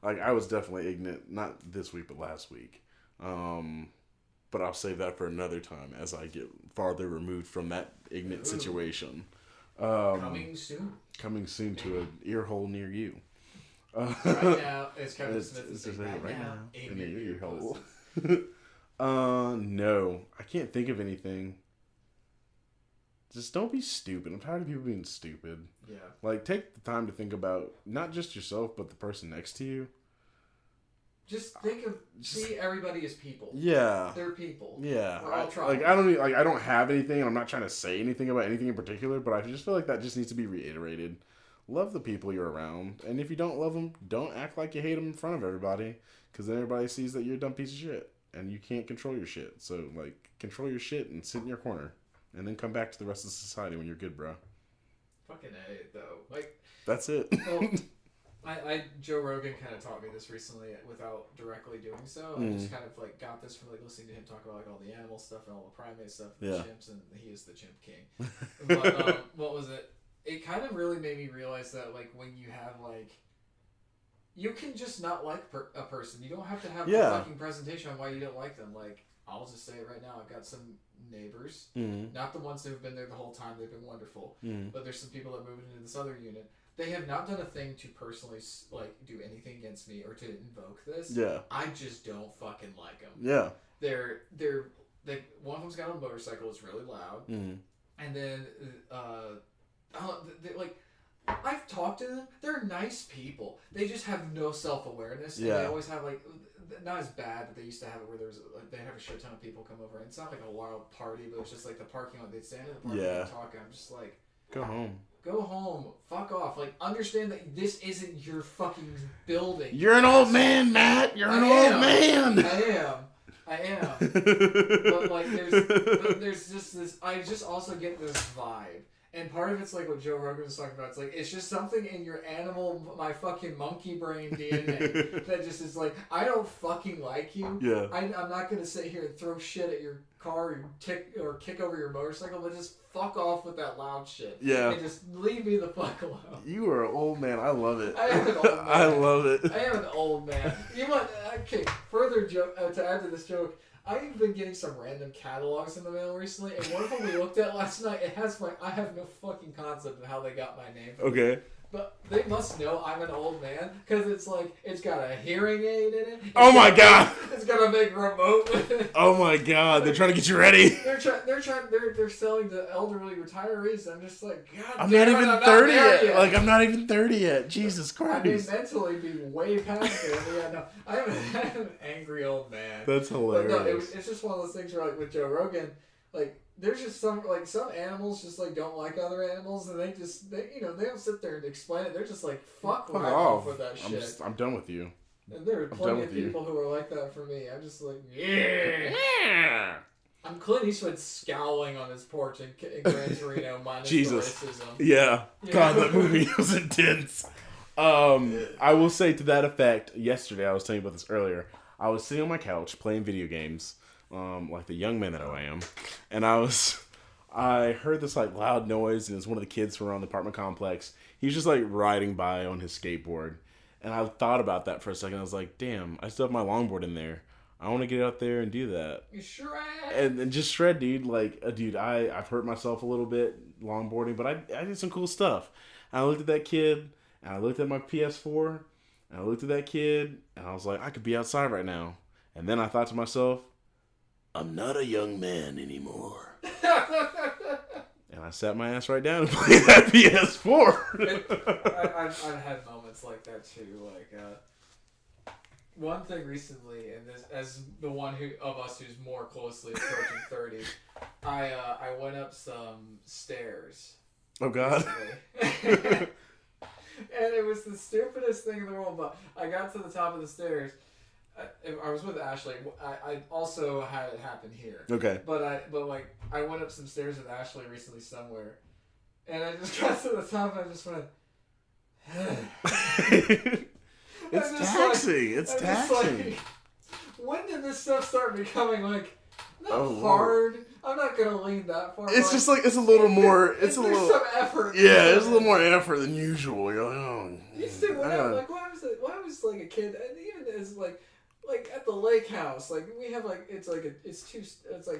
like, I was definitely ignorant, not this week, but last week. But I'll save that for another time as I get farther removed from that ignorant situation. Coming soon. Coming soon to an ear hole near you. Right now, as Kevin Smith is saying, right now, in your your ear hole. hole. No, I can't think of anything. Just don't be stupid. I'm tired of people being stupid. Yeah. Like, take the time to think about not just yourself, but the person next to you. Just see everybody as people. Yeah. They're people. Yeah. We're all trying. Like, I don't have anything, and I'm not trying to say anything about anything in particular, but I just feel like that just needs to be reiterated. Love the people you're around, and if you don't love them, don't act like you hate them in front of everybody, because then everybody sees that you're a dumb piece of shit, and you can't control your shit. So, like, control your shit and sit in your corner, and then come back to the rest of society when you're good, bro. Fucking A, though. Like, that's it. Well, Joe Rogan kind of taught me this recently without directly doing so. I just kind of like got this from like listening to him talk about like all the animal stuff and all the primate stuff and the chimps, and he is the chimp king. But what was it? It kind of really made me realize that like when you have like, you can just not like a person. You don't have to have a fucking presentation on why you don't like them. Like, I'll just say it right now. I've got some neighbors, not the ones who have been there the whole time. They've been wonderful. But there's some people that moved into this other unit. They have not done a thing to personally like do anything against me or to invoke this. Yeah. I just don't fucking like them. Yeah. One of them's got a motorcycle. It's really loud. And then like, I've talked to them. They're nice people. They just have no self-awareness. And they always have like, not as bad, but they used to have it where they'd have a shit ton of people come over. And it's not like a wild party, but it's just like the parking lot. They'd stand in the parking lot and talk. I'm just like, go home. Go home. Fuck off. Like, understand that this isn't your fucking building. You're an old man, Matt. You're an old man. I am. But, like, there's just this... I just also get this vibe. And part of it's like what Joe Rogan was talking about. It's like, it's just something in your animal, my fucking monkey brain DNA that just is like, I don't fucking like you. Yeah. I'm not going to sit here and throw shit at your car or kick over your motorcycle, but just fuck off with that loud shit. Yeah. And just leave me the fuck alone. You are an old man. I love it. I am an old man. I love it. I am an old man. You want, okay, further joke, to add to this joke, I've been getting some random catalogs in the mail recently, and one of them we looked at last night, I have no fucking concept of how they got my name. Okay. But they must know I'm an old man, because it's like, it's got a hearing aid in it. Oh my god! It's got a big remote with it. Oh my god, they're trying to get you ready. They're selling to elderly retirees. I'm just like, God I'm damn not it, even 30 yet. Like, I'm not even 30 yet. Jesus Christ. I mean, mentally be way past it. But yeah, no, I'm an angry old man. That's hilarious. But no, it's just one of those things where, like, with Joe Rogan, like, there's just some animals just, like, don't like other animals, and they don't sit there and explain it. They're just like, fuck off with that shit. I'm done with you. And there are plenty of people who are like that for me. I'm just like, yeah. I'm Clint Eastwood scowling on his porch in Gran Torino minus Jesus. the racism. Yeah. God, that movie was intense. I will say to that effect, yesterday, I was telling you about this earlier, I was sitting on my couch playing video games, like the young man that I am, and I heard this like loud noise, and it was one of the kids from around the apartment complex. He was just like riding by on his skateboard, and I thought about that for a second. I was like, damn, I still have my longboard in there. I want to get out there and do that. You shred. And just shred, dude. Like, dude, I've hurt myself a little bit longboarding, but I did some cool stuff. And I looked at that kid, and I looked at my PS4, and I looked at that kid, and I was like, I could be outside right now. And then I thought to myself, I'm not a young man anymore. And I sat my ass right down and played that PS4. I've had moments like that too. Like, one thing recently, and this as the one of us who's more closely approaching 30, I went up some stairs. Oh God. And it was the stupidest thing in the world. But I got to the top of the stairs. I was with Ashley. I also had it happen here. Okay. But I went up some stairs with Ashley recently somewhere, and I just got to the top and I just went. It's taxing. It's taxing. When did this stuff start becoming like not hard? Lord. I'm not gonna lean that far. It's just like it's a little more. It's a little some effort. Yeah, there's a little more effort than usual. You're like, oh. Used to when I was like a kid, and even as like at the lake house, like we have like it's like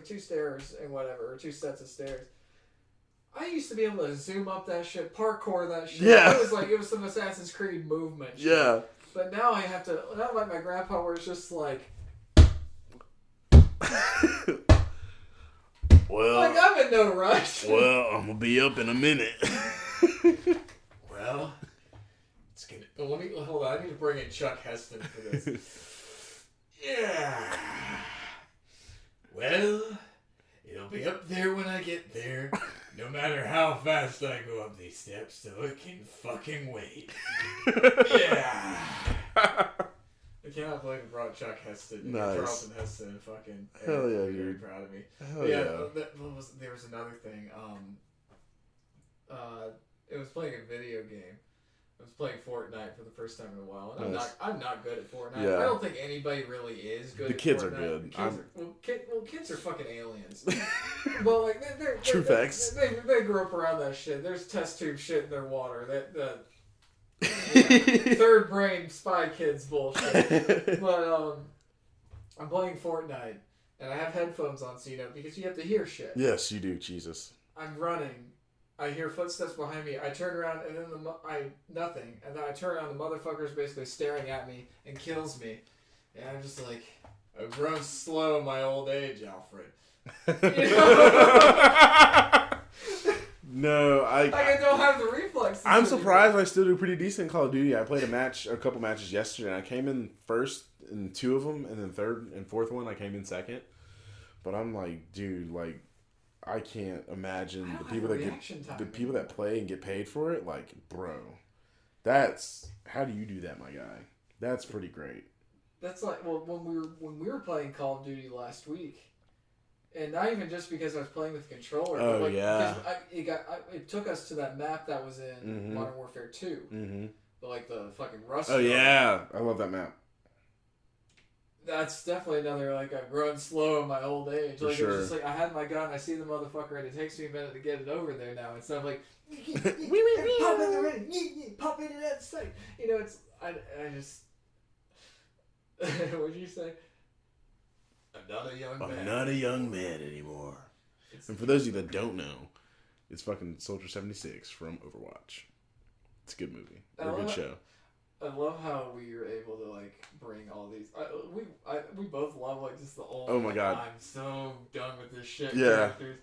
two stairs and whatever, or two sets of stairs. I used to be able to zoom up that shit, parkour that shit. Yeah. It was some Assassin's Creed movement shit. Yeah. But now I have to, not like my grandpa where it's just like, well, like I'm in no rush. Well, I'm gonna be up in a minute. Well, it's gonna, hold on, I need to bring in Chuck Heston for this. Yeah. Well, it'll be up there when I get there. No matter how fast I go up these steps, so it can fucking wait. Yeah. I cannot believe it brought Chuck Heston, nice. Charlton Heston, fucking. Hell yeah, dude. Very dude. proud of me. Hell There was another thing. It was playing a video game. I was playing Fortnite for the first time in a while, and nice. I'm not good at Fortnite. Yeah. I don't think anybody really is good. The at kids Fortnite. are good. Kids are fucking aliens. Well, like they're True facts. They grew up around that shit. There's test tube shit in their water. Third brain spy kids bullshit. But I'm playing Fortnite, and I have headphones on, so because you have to hear shit. Yes, you do. Jesus. I'm running. I hear footsteps behind me. I turn around, and then nothing. And then I turn around, the motherfucker's basically staring at me and kills me. And I'm just like, I've grown slow in my old age, Alfred. You know? No, I don't have the reflexes. I'm surprised I still do pretty decent in Call of Duty. I played a couple matches yesterday, and I came in first in two of them, and then third and fourth one I came in second. But I'm like, dude, like, I can't imagine the people that play and get paid for it. Like, bro, how do you do that, my guy? That's pretty great. That's like, well, when we were playing Call of Duty last week, And not even just because I was playing with the controller. Oh, but like, yeah. Because it took us to that map that was in Modern Warfare 2. Mm-hmm. Like the fucking Rust. Oh, yeah. I love that map. That's definitely another, like, I've grown slow in my old age. For Like, sure. it was just like, I had my gun, I see the motherfucker, and it takes me a minute to get it over there now. Instead of like, pop in the ring, pop in and out sight. You know, it's, I just, what'd you say? I'm not a young man. I'm not a young man anymore. And for those of you that don't know, it's fucking Soldier 76 from Overwatch. It's a good movie. Or a good show. I love how we were able to like bring all these. We both love like just the old. Oh my god! I'm so done with this shit. Yeah. Characters.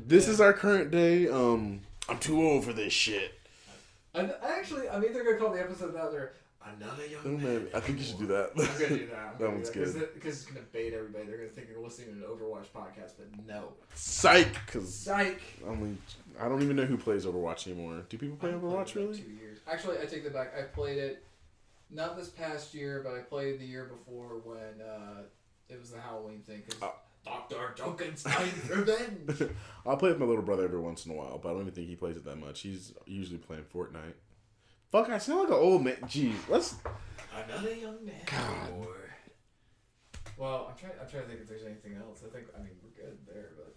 This is our current day. I'm too old for this shit. And actually, I'm either gonna call the episode that or I'm not a young man. I think you should do that. I'm gonna do that. That one's good. Because it's gonna bait everybody. They're gonna think you're listening to an Overwatch podcast, but no. Psych. Psych. I don't even know who plays Overwatch anymore. Do people play Overwatch really? 2 years. Actually, I take that back. I played it. Not this past year, but I played the year before when it was the Halloween thing. Cause Dr. Junkenstein's Revenge. I'll play with my little brother every once in a while, but I don't even think he plays it that much. He's usually playing Fortnite. Fuck, I sound like an old man. Jeez, let's... Another young man. God. Well, I'm trying to think if there's anything else. I mean, we're good there, but...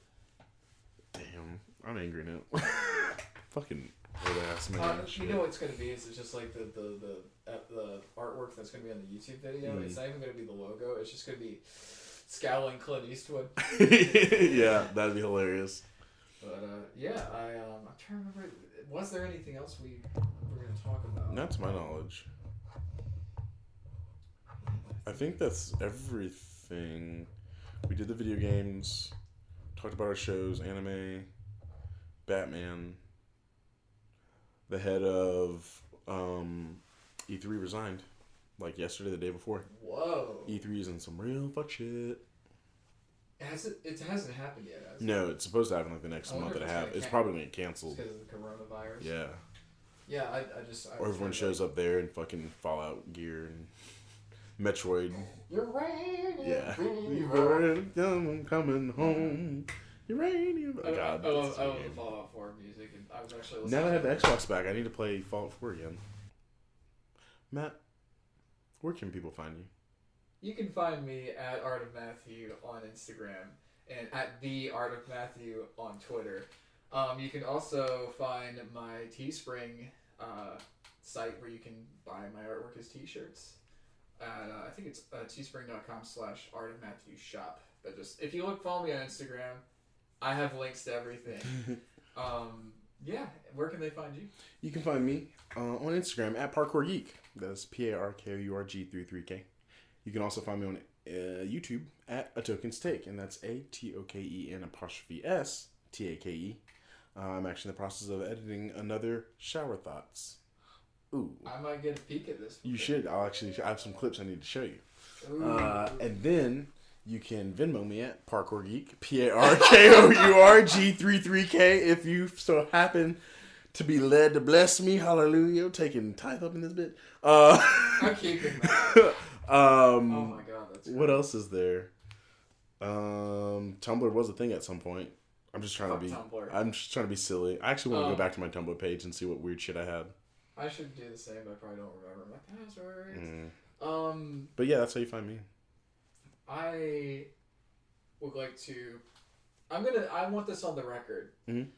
Damn, I'm angry now. Fucking old ass man. You know what's gonna be? It's just like the artwork that's gonna be on the YouTube video. It's not even gonna be the logo. It's just gonna be scowling Clint Eastwood. Yeah, that'd be hilarious. But yeah, I'm trying to remember. Was there anything else we were gonna talk about? Not to my knowledge. I think that's everything. We did the video games. Talked about our shows, anime, Batman. The head of E3 resigned, like yesterday, the day before. Whoa. E3 is in some real fuck shit. It hasn't happened yet, has it? No, it's supposed to happen like the next month and a half. It's probably going to get canceled. Because of the coronavirus? Yeah. Yeah, I or everyone shows up there in fucking Fallout gear and Metroid. You're raining. Yeah. I'm coming home. Uranium. Oh, God, I love the Fallout 4 music. And I was actually listening. Now that I have the Xbox back, I need to play Fallout 4 again. Matt, where can people find you? You can find me at Art of Matthew on Instagram and at The Art of Matthew on Twitter. You can also find my Teespring site where you can buy my artwork as t-shirts. I think it's teespring.com/artofmatthewshop. But just if you follow me on Instagram, I have links to everything. Yeah, where can they find you? You can find me on Instagram at Parkour Geek. That's PARKOURG33K. You can also find me on YouTube at A Token's Take, and that's ATOKEN''S I'm actually in the process of editing another Shower Thoughts. Ooh. I might get a peek at this. You should. I have some clips I need to show you. Ooh. And then you can Venmo me at Parkour Geek, PARKOURG33K, if you so happen to be led to bless me. Hallelujah. Taking tithe up in this bit. I'm keeping that. Oh my god, that's what else is there? Tumblr was a thing at some point. I'm just trying Tumblr. I'm just trying to be silly. I actually want to go back to my Tumblr page and see what weird shit I had. I should do the same, but I probably don't remember my passwords. But yeah, that's how you find me. I would like to. I want this on the record. Mm-hmm.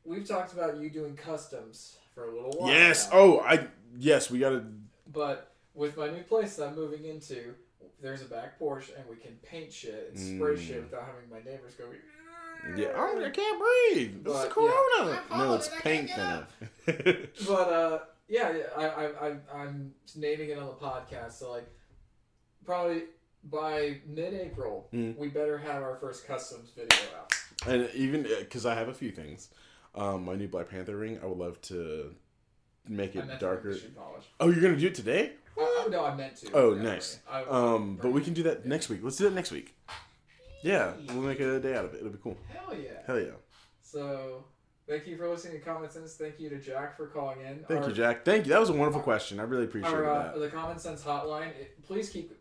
We've talked about you doing customs for a little while. Yes. Now. Yes, we gotta. But with my new place that I'm moving into, there's a back porch and we can paint shit and spray shit without having my neighbors go. Yeah, I can't breathe. This is Corona. Yeah. No, it's paint thinner. But I'm naming it on the podcast. So like, probably by mid-April, we better have our first customs video out. And even because I have a few things, my new Black Panther ring, I would love to make it darker. Oh, you're gonna do it today? No, I meant to. Oh, nice. But we can do that next week. Let's do that next week. Yeah, we'll make a day out of it. It'll be cool. Hell yeah. Hell yeah. So, thank you for listening to Common Sense. Thank you to Jack for calling in. Thank you, Jack. Thank you. That was a wonderful question. I really appreciate that. The Common Sense Hotline. Please keep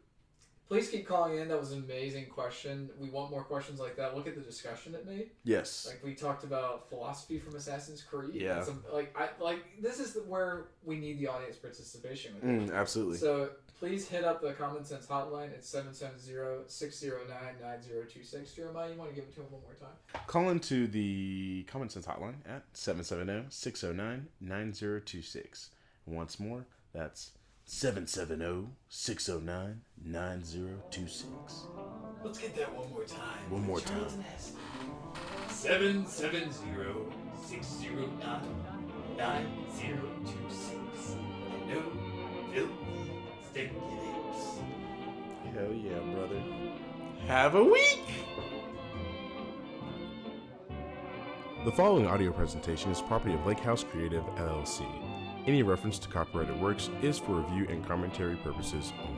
Please keep calling in. That was an amazing question. We want more questions like that. Look at the discussion it made. Yes. Like we talked about philosophy from Assassin's Creed. Yeah. This is where we need the audience participation with it. Absolutely. So please hit up the Common Sense Hotline. It's 770-609-9026. Jeremiah, you want to give it to him one more time? Call into the Common Sense Hotline at 770-609-9026. Once more, that's 770-609-9026. Let's get that one more time. One more time. 770-609-9026. No filthy sticky lips. Hell yeah, brother. Have a week! The following audio presentation is property of Lake House Creative, LLC. Any reference to copyrighted works is for review and commentary purposes only.